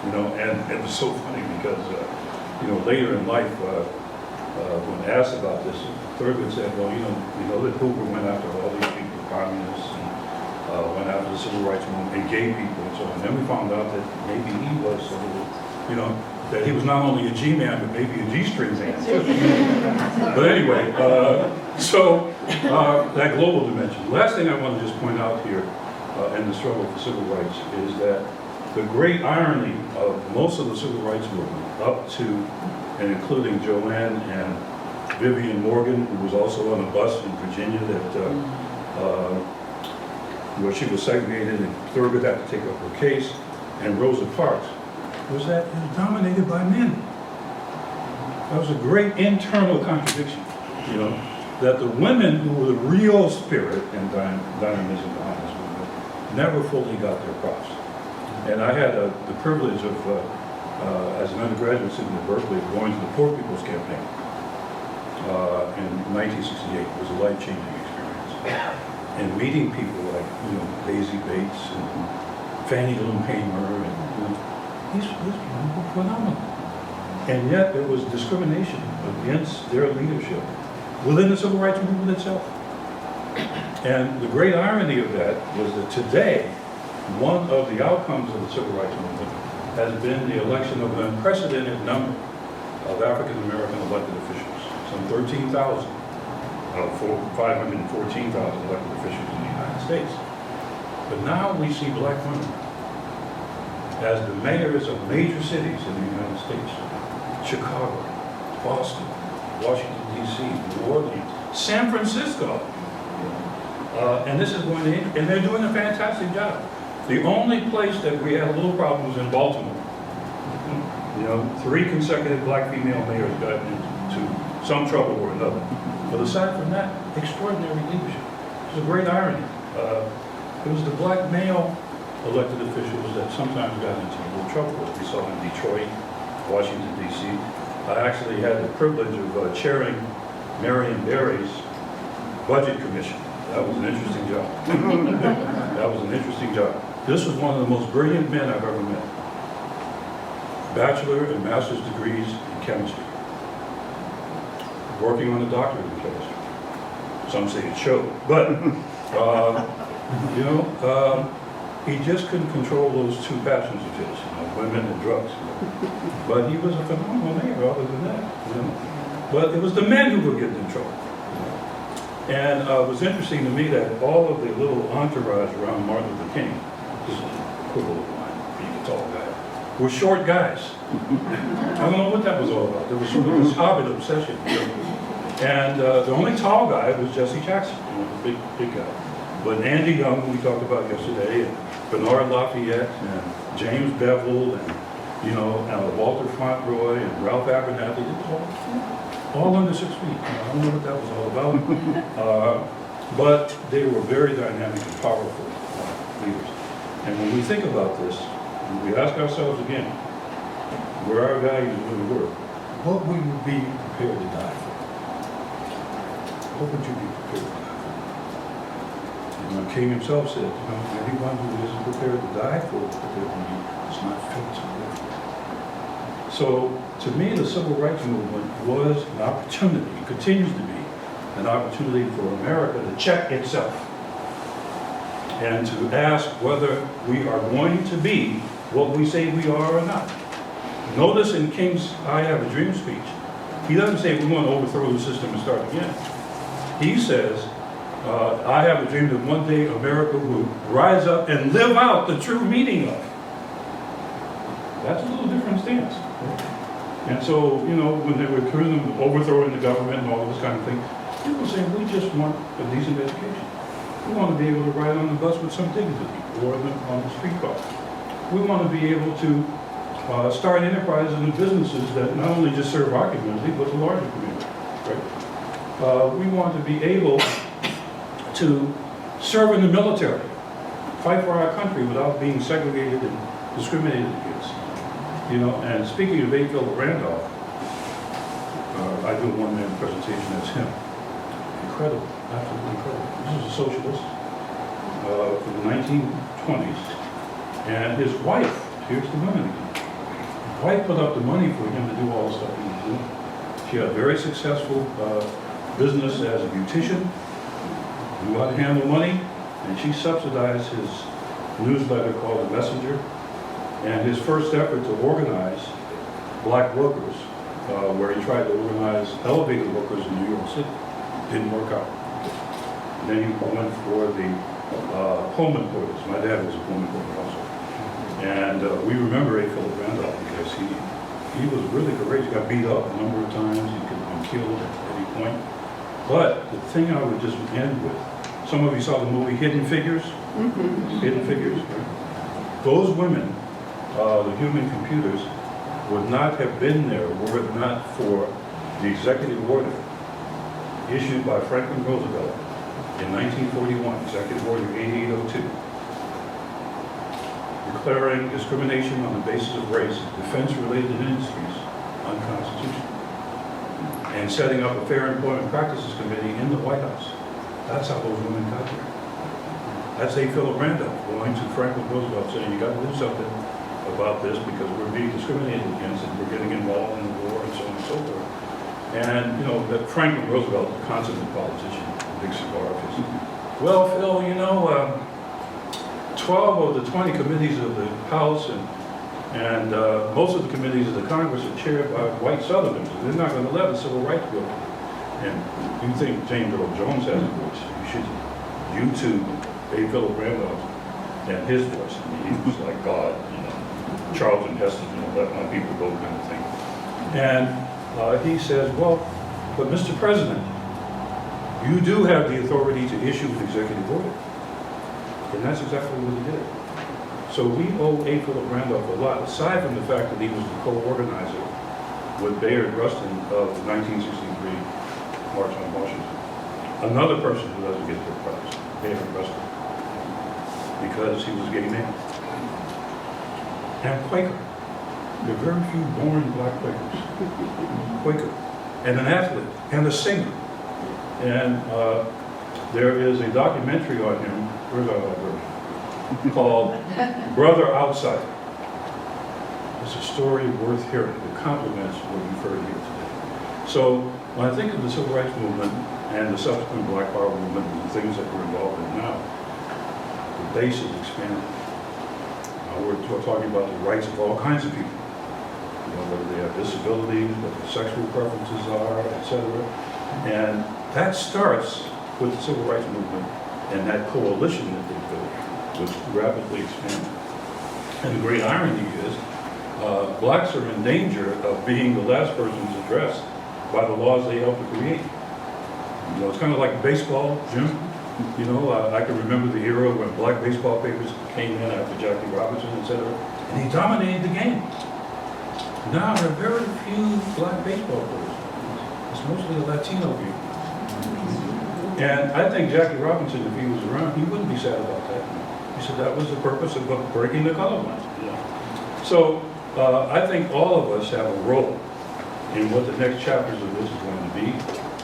You know, and it was so funny because, you know, later in life, when asked about this, Thurgood said, well, you know that Hoover went after all these people, communists, and went after the civil rights movement, and gay people, and so on. And then we found out that maybe he was, you know, that he was not only a G-man, but maybe a G-string man. But anyway, so that global dimension. The last thing I want to just point out here in the struggle for civil rights is that the great irony of most of the civil rights movement, up to and including Joanne and Vivian Morgan, who was also on a bus in Virginia that where she was segregated and Thurgood had to take up her case, and Rosa Parks, was that it was dominated by men. That was a great internal contradiction, you know, that the women who were the real spirit and dynamism behind this movement never fully got their props. And I had the privilege of as an undergraduate student at Berkeley, going to the Poor People's Campaign in 1968. It was a life-changing experience. And meeting people like, Daisy Bates and Fannie Lou Hamer, and these people were phenomenal. And yet there was discrimination against their leadership within the civil rights movement itself. And the great irony of that was that today, one of the outcomes of the civil rights movement has been the election of an unprecedented number of African-American elected officials, some 13,000 out of 514,000 elected officials in the United States. But now we see black women as the mayors of major cities in the United States: Chicago, Boston, Washington, D.C., New Orleans, San Francisco. And this is going to, and they're doing a fantastic job. The only place that we had a little problem was in Baltimore. 3 consecutive black female mayors got into some trouble or another. But aside from that, extraordinary leadership. It's a great irony. It was the black male elected officials that sometimes got into a little trouble, as we saw in Detroit, Washington, D.C. I actually had the privilege of chairing Marion Barry's budget commission. That was an interesting job. That was an interesting job. This was one of the most brilliant men I've ever met. Bachelor and master's degrees in chemistry. Working on a doctorate in chemistry. Some say it showed. But, he just couldn't control those 2 passions of his, women and drugs. But he was a phenomenal mayor other than that. But it was the men who were getting in trouble. And it was interesting to me that all of the little entourage around Martin Luther King, this is a equivalent of mine, being a tall guy, were short guys. I don't know what that was all about. There was sort of this Hobbit obsession. And the only tall guy was Jesse Jackson, the big guy. But Andy Young, who we talked about yesterday, and Bernard Lafayette, and James Bevel, and Walter Fauntleroy, and Ralph Abernathy, all under 6 feet. I don't know what that was all about. But they were very dynamic and powerful leaders. And when we think about this, we ask ourselves again, where our values really were, what we would be prepared to die for? What would you be prepared to die for? King himself said, anyone who isn't prepared to die for what they believe is not fit to live. So, to me, the civil rights movement was an opportunity, it continues to be an opportunity for America to check itself and to ask whether we are going to be what we say we are or not. Notice in King's I Have a Dream speech, he doesn't say we're going to overthrow the system and start again. He says, I have a dream that one day America will rise up and live out the true meaning of. That's a little different stance. And so, when they were overthrowing the government and all of this kind of thing, people were saying, we just want a decent education. We want to be able to ride on the bus with some dignity or on the streetcar. We want to be able to start enterprises and businesses that not only just serve our community, but the larger community. Right? We want to be able to serve in the military, fight for our country without being segregated and discriminated against. And speaking of A. Philip Randolph, I do a one-man presentation as him. Incredible, absolutely incredible. This is a socialist from the 1920s. And his wife, here's the woman again. His wife put up the money for him to do all the stuff he was doing. She had a very successful business as a beautician, knew how to handle money, and she subsidized his newsletter called The Messenger, and his first effort to organize black workers, where he tried to organize elevator workers in New York City. Didn't work out. And then he went for the home employers. My dad was a home employer also. And we remember A. Philip Randolph because he was really courageous. He got beat up a number of times. He could have been killed at any point. But the thing I would just end with, some of you saw the movie Hidden Figures? Mm-hmm. Hidden Figures. Right? Those women, the human computers, would not have been there were it not for the executive order issued by Franklin Roosevelt in 1941, Executive Order 8802, declaring discrimination on the basis of race and defense-related industries unconstitutional, and setting up a Fair Employment Practices Committee in the White House. That's how those women got there. That's A. Philip Randolph going to Franklin Roosevelt saying, you got to do something about this because we're being discriminated against and we're getting involved in the war and so on and so forth. And, you know, that Franklin Roosevelt, the consummate politician, big cigar of his, well, Phil, you know, 12 of the 20 committees of the House and most of the committees of the Congress are chaired by white Southerners. They're not going to let the Civil Rights Bill. And you think James Earl Jones has a voice, you should YouTube A. Philip Randolph and his voice. I mean, he was like God, you know, Charlton Heston, you know, let my people go kind of thing. And he says, well, but Mr. President, you do have the authority to issue an executive order. And that's exactly what he did. So we owe A. Philip Randolph a lot, aside from the fact that he was the co-organizer with Bayard Rustin of the 1963 March on Washington. Another person who doesn't get their props, Bayard Rustin, because he was a gay man. And Quaker. There are very few born black Quakers. Quaker. And an athlete, and a singer. And there is a documentary on him, where's our version, called Brother Outside. It's a story worth hearing. It complements what you've heard here today. So when I think of the Civil Rights Movement and the subsequent Black Power movement and the things that we're involved in now, the base is expanding. We're talking about the rights of all kinds of people. You know, whether they have disabilities, what their sexual preferences are, etc. And that starts with the Civil Rights Movement and that coalition that they built, which rapidly expanded. And the great irony is, blacks are in danger of being the last persons addressed by the laws they helped to create. You know, it's kind of like baseball, Jim. You know, I can remember the era when black baseball papers came in after Jackie Robinson, etc., and he dominated the game. Now there are very few black baseball players. It's mostly a Latino view. And I think Jackie Robinson, if he was around, he wouldn't be sad about that. He said that was the purpose of breaking the color line. Yeah. So I think all of us have a role in what the next chapters of this is going to be.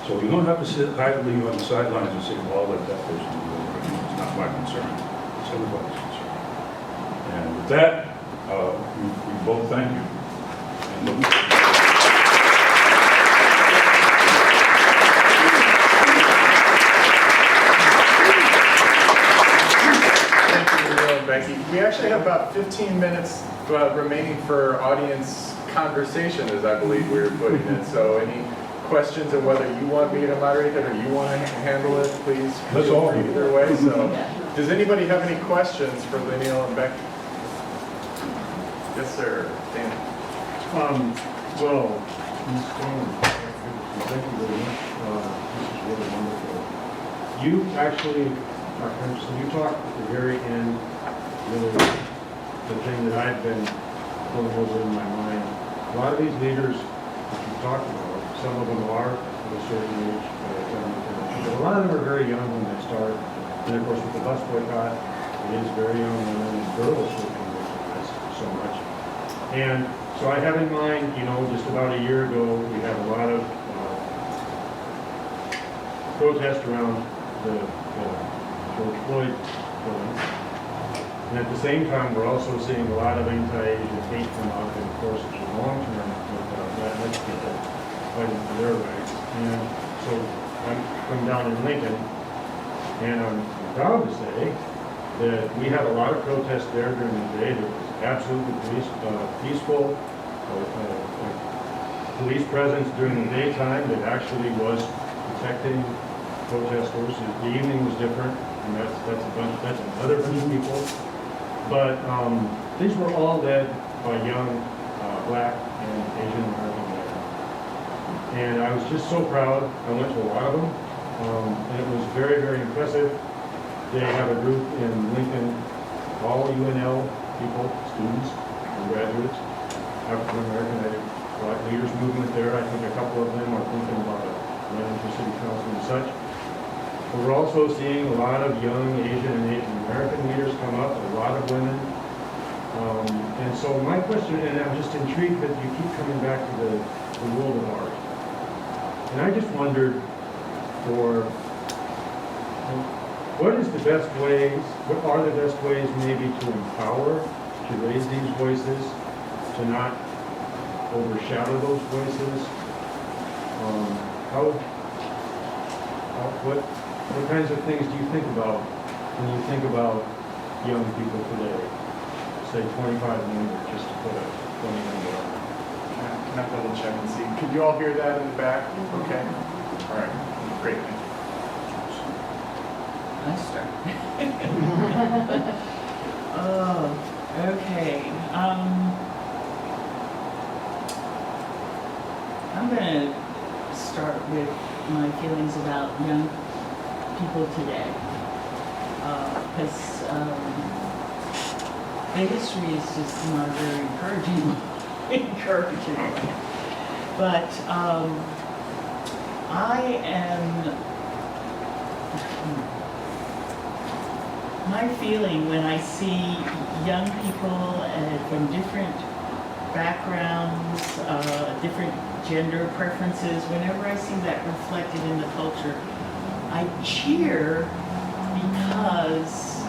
So we don't have to sit idly on the sidelines and say, well, I'll let that person do it. It's not my concern. It's everybody's concern. And with that, we both thank you. And Becky. We actually have about 15 minutes remaining for audience conversation, as I believe we were putting it. So any questions of whether you want me to moderate it or you want to handle it, please feel free either way. So does anybody have any questions for Lenneal and Becky? Yes, sir. Dan. Well, Ms. Stone, thank you very much. This is really wonderful. You actually, Henderson, you talked at the very end, really the thing that I've been going over in my mind. A lot of these leaders that you talked about, some of them are of a certain age, but a lot of them are very young when they start. And of course, with the bus boycott, it is very young women and girls who can victimize so much. And so I have in mind, you know, just about a year ago, we had a lot of protests around the George Floyd killing. And at the same time, we're also seeing a lot of anti-Asian hate come out, and of course, it's a long-term, let's get that fighting for their rights. And so I'm from down in Lincoln, and I'm proud to say that we had a lot of protests there during the day. There was absolutely peaceful police presence during the daytime that actually was protecting protesters. The evening was different, and that's another bunch of people. But these were all led by young black and Asian American men. And I was just so proud. I went to a lot of them, and it was very, very impressive. They have a group in Lincoln, all UNL people, students and graduates, African American Black Leaders Movement there. I think a couple of them are thinking about running for city council and such. But we're also seeing a lot of young Asian and Asian American leaders come up, a lot of women. And so my question, and I'm just intrigued that you keep coming back to the world of art. And I just wondered what is the best ways, what are the best ways maybe to empower, to raise these voices, to not overshadow those voices? What kinds of things do you think about when you think about young people today? Say 25 and younger, just to put a 20 number on it. Can I double check and see? Could you all hear that in the back? Okay. All right. Great. I start. Oh, okay. I'm going to start with my feelings about young people today. Because the history is just not very encouraging. But my feeling when I see young people from different backgrounds, different gender preferences, whenever I see that reflected in the culture, I cheer because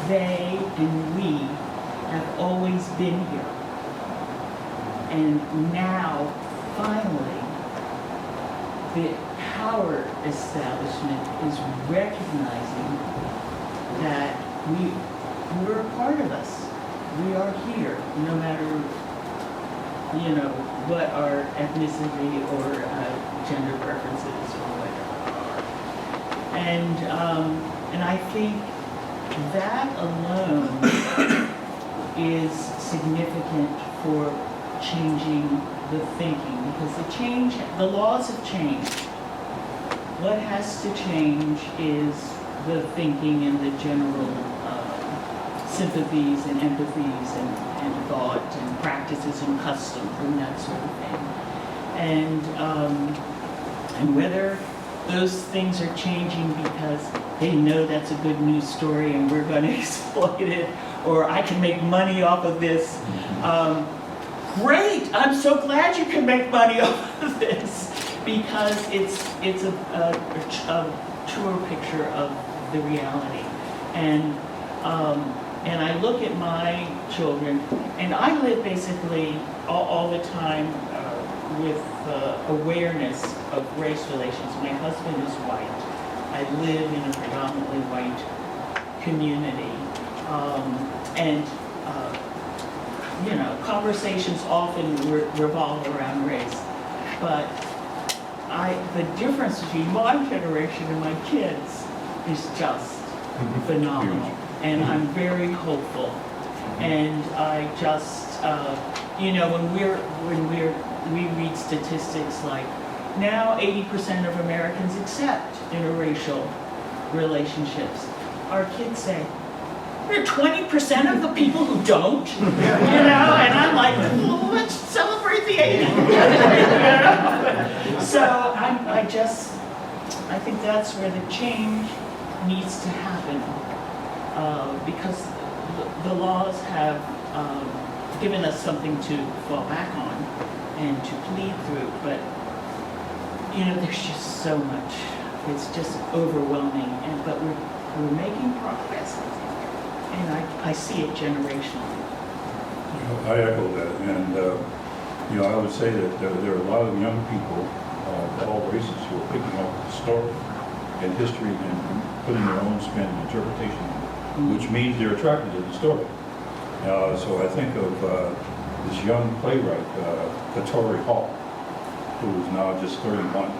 they and we have always been here. And now, finally, the power establishment is recognizing that we're a part of us. We are here, no matter, what our ethnicity or gender preferences or whatever are. And I think that alone is significant for changing the thinking, because the laws have changed. What has to change is the thinking and the general sympathies and empathies and thought and practices and customs and that sort of thing. And whether those things are changing because they know that's a good news story and we're going to exploit it, or I can make money off of this. Great! I'm so glad you can make money off of this, because it's a truer picture of the reality. And I look at my children, and I live basically all the time with awareness of race relations. My husband is white. I live in a predominantly white community. Conversations often revolve around race. But the difference between my generation and my kids is just phenomenal. And I'm very hopeful. And I just, when we read statistics like, now 80% of Americans accept interracial relationships. Our kids say, there are 20% of the people who don't, and I'm like, well, let's celebrate the 80. So I think that's where the change needs to happen, because the laws have given us something to fall back on and to plead through, but there's just so much. It's just overwhelming, but we're making progress, and I see it generationally. I echo that, and I would say that there are a lot of young people of all races who are picking up the story and history and putting their own spin and interpretation on it, which means they're attracted to the story. So I think of this young playwright, Katori Hall, who is now just 31,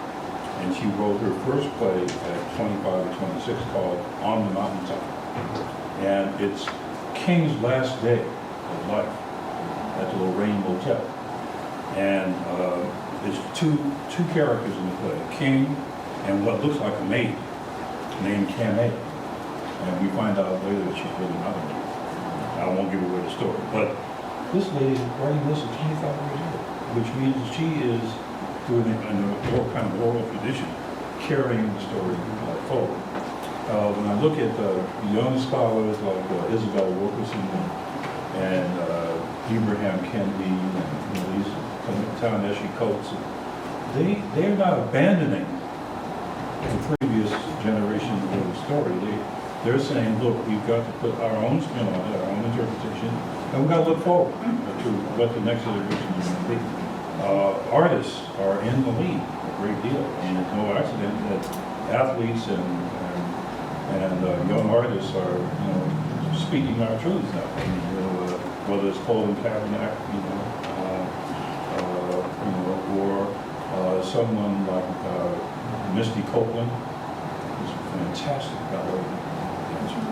and she wrote her first play at 25 or 26 called On the Mountaintop. And it's King's last day of life at the Lorraine Motel. And there's two characters in the play, King and what looks like a maid named Kamei. And we find out later that she's really not a maid. I won't give away the story. But this lady is writing this at 25 years old, which means that she is doing it in a kind of oral tradition, carrying the story forward. When I look at young scholars like Isabel Wilkerson and and Abraham Kennedy, and these Ta-Nehisi Coates. They're not abandoning the previous generation of the story. They're saying, look, we've got to put our own spin on it, our own interpretation, and we've got to look forward to what the next generation is going to be. Artists are in the lead a great deal, and it's no accident that athletes and young artists are, speaking our truths now. Whether it's Colin Kaepernick, or someone like Misty Copeland, who's a fantastic ballet dancer.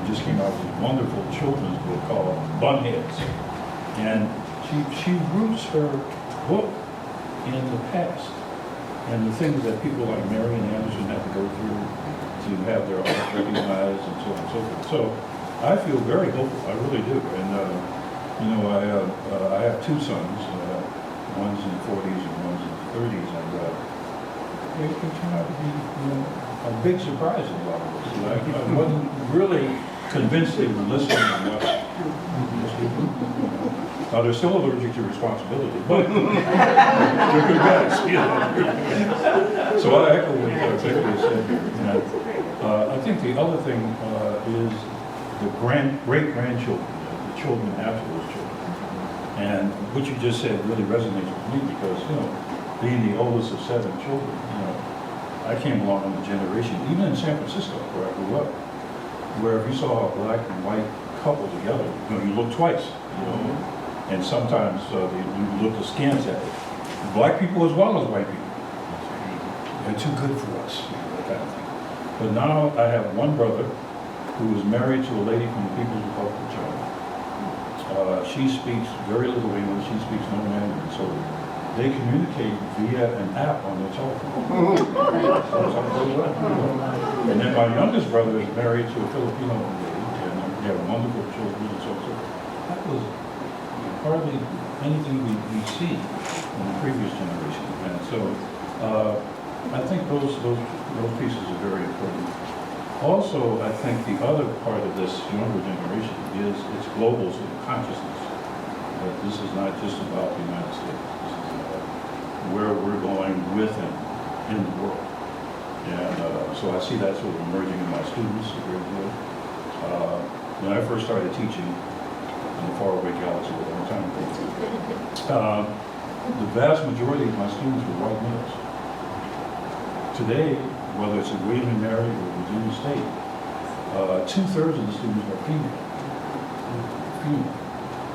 Just came out with a wonderful children's book called Bunheads, and she roots her book in the past and the things that people like Marian Anderson had to go through to have their art recognized and so on and so forth. So I feel very hopeful, I really do. And I have two sons, one's in the 40s and one's in the 30s, and they turn out to be a big surprise in a lot of ways. I wasn't really convinced they would listen to what most people. Now, they're still allergic to responsibility, but they're good guys, So I echo what Becky said here. I think the other thing is the great-grandchildren, the children after those children. And what you just said really resonates with me because, being the oldest of 7 children, I came along in the generation, even in San Francisco, where I grew up, where if you saw a black and white couple together, you look twice, and sometimes you look askance at it. Black people as well as white people. They're too good for us, that kind of thing. But now I have one brother who is married to a lady from the People's Republic of China. She speaks very little English, she speaks no Mandarin, so they communicate via an app on their telephone. And then my youngest brother is married to a Filipino lady, and they have wonderful children and so forth. That was hardly anything we see in the previous generation. And so I think those pieces are very important. Also, I think the other part of this younger generation is its global sort of consciousness. That this is not just about the United States. This is about where we're going with and in the world. And so I see that sort of emerging in my students a great deal. When I first started teaching in the faraway galaxy a long time ago, the vast majority of my students were white males. Today, whether it's at William and Mary or Virginia State, 2/3 of the students are female.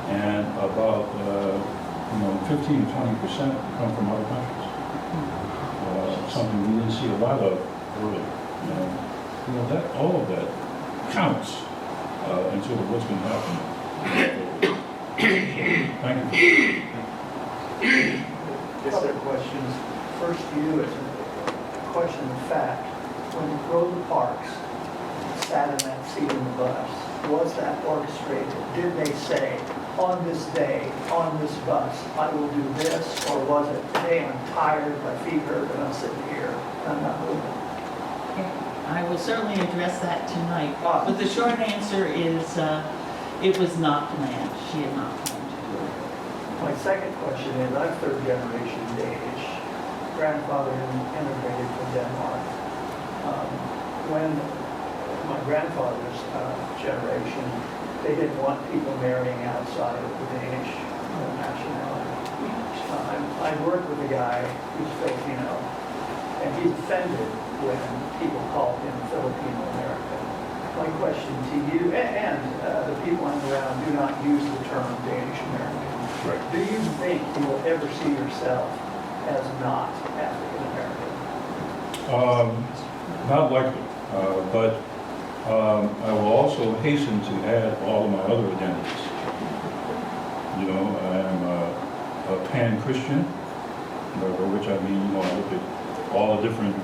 And about 15 to 20% come from other countries. Something we didn't see a lot of earlier. That all of that counts in sort of what's been happening. Thank you. Other questions. First to you is a question of fact. When Rosa Parks sat in that seat in the bus, was that orchestrated? Did they say, on this day, on this bus, I will do this? Or was it, hey, I'm tired, my feet hurt, and I'm sitting here, and I'm not moving? I will certainly address that tonight, but the short answer is it was not planned. She had not planned to do it. My second question is, I'm third generation Danish. Grandfather immigrated from Denmark. When my grandfather's generation, they didn't want people marrying outside of the Danish nationality. I worked with a guy who's Filipino, and he's offended when people call him Filipino American. My question to you, and the people I'm around do not use the term Danish American. Right. Do you think you will ever see yourself as not African American? Not likely, but I will also hasten to add all of my other identities. I'm a pan-Christian, by which I mean, I look at all the different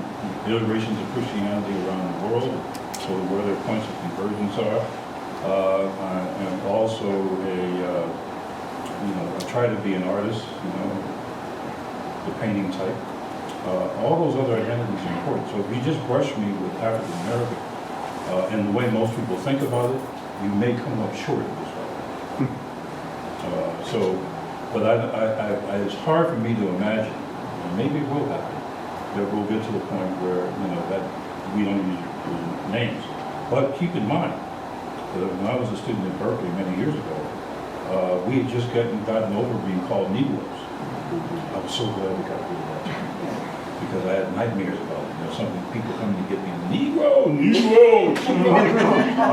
iterations of Christianity around the world, so where their points of convergence are. I am also I try to be an artist, the painting type. All those other identities are important. So if you just brush me with African American, and the way most people think about it, you may come up short of this way. So, but it's hard for me to imagine, and maybe it will happen, that we'll get to the point where, that we don't use names. But keep in mind, that when I was a student in Berkeley many years ago, we had just gotten over being called Negroes. I was so glad we got rid of that term, because I had nightmares about it. Something, people coming to get me, Negro. I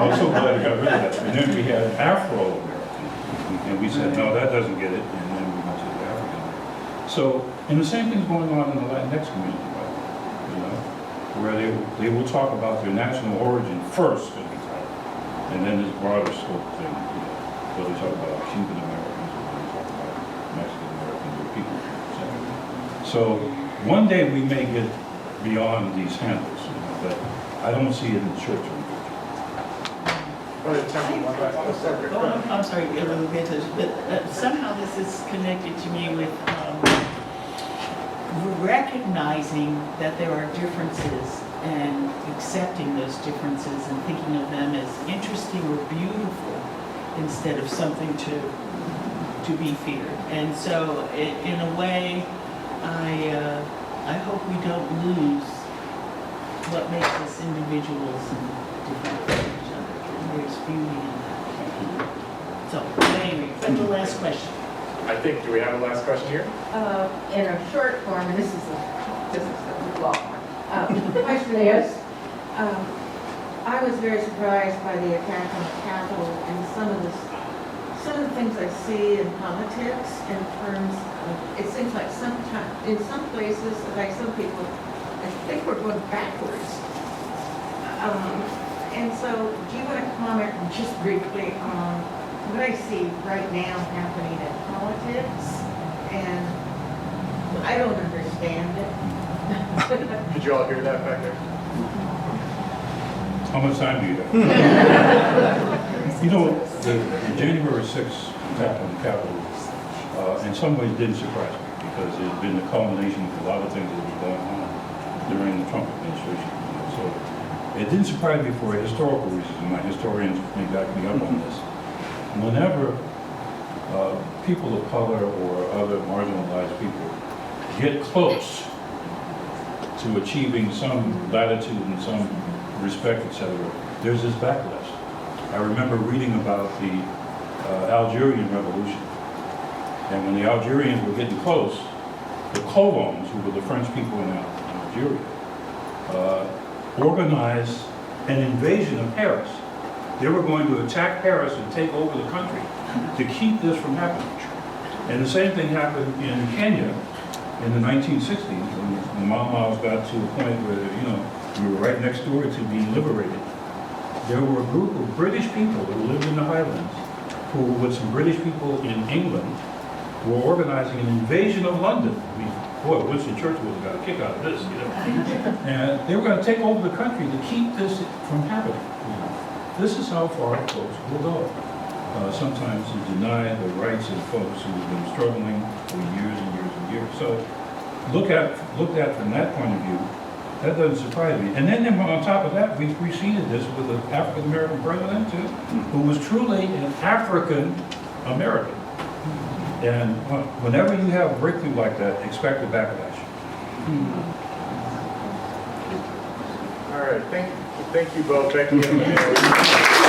was so glad we got rid of that. And then we had Afro-American, and we said, no, that doesn't get it, and then we went to the African. So, and the same thing's going on in the Latinx community, where they will talk about their national origin first, and then this broader scope thing. So they talk about Cuban Americans, or they talk about Mexican Americans, or people. So one day we may get beyond these handles, but I don't see it in the short term. I'm sorry, a little bit, but somehow this is connected to me with recognizing that there are differences and accepting those differences and thinking of them as interesting or beautiful instead of something to be feared. And so, in a way, I hope we don't lose what makes us individuals and different from each other. And there's beauty in that. So, anyway, but the last question. I think, do we have a last question here? In a short form, and this is a long one. The question is, I was very surprised by the attack on the Capitol and some of the things I see in politics in terms of, it seems like sometimes, in some places, like some people, I think we're going backwards. And so, do you want to comment just briefly on what I see right now happening in politics? And I don't understand it. Did you all hear that back there? How much time do you have? The January 6th attack on the Capitol, in some ways didn't surprise me, because it had been the culmination of a lot of things that were going on during the Trump administration. So it didn't surprise me for a historical reason, and my historians may back me up on this. Whenever people of color or other marginalized people get close to achieving some latitude and some respect, etc., there's this backlash. I remember reading about the Algerian Revolution, and when the Algerians were getting close, the colons, who were the French people in Algeria, organized an invasion of Paris. They were going to attack Paris and take over the country to keep this from happening. And the same thing happened in Kenya in the 1960s, when the Mau Mau's got to a point where, we were right next door to being liberated. There were a group of British people who lived in the Highlands, who, with some British people in England, were organizing an invasion of London. I mean, boy, Winston Churchill would have got a kick out of this, And they were going to take over the country to keep this from happening. This is how far folks will go. Sometimes to deny the rights of folks who have been struggling for years and years and years. So, looked at from that point of view, that doesn't surprise me. And then on top of that, we preceded this with an African American president too, who was truly an African American. And whenever you have a breakthrough like that, expect a backlash. All right, thank you both, Becky and Lenneal.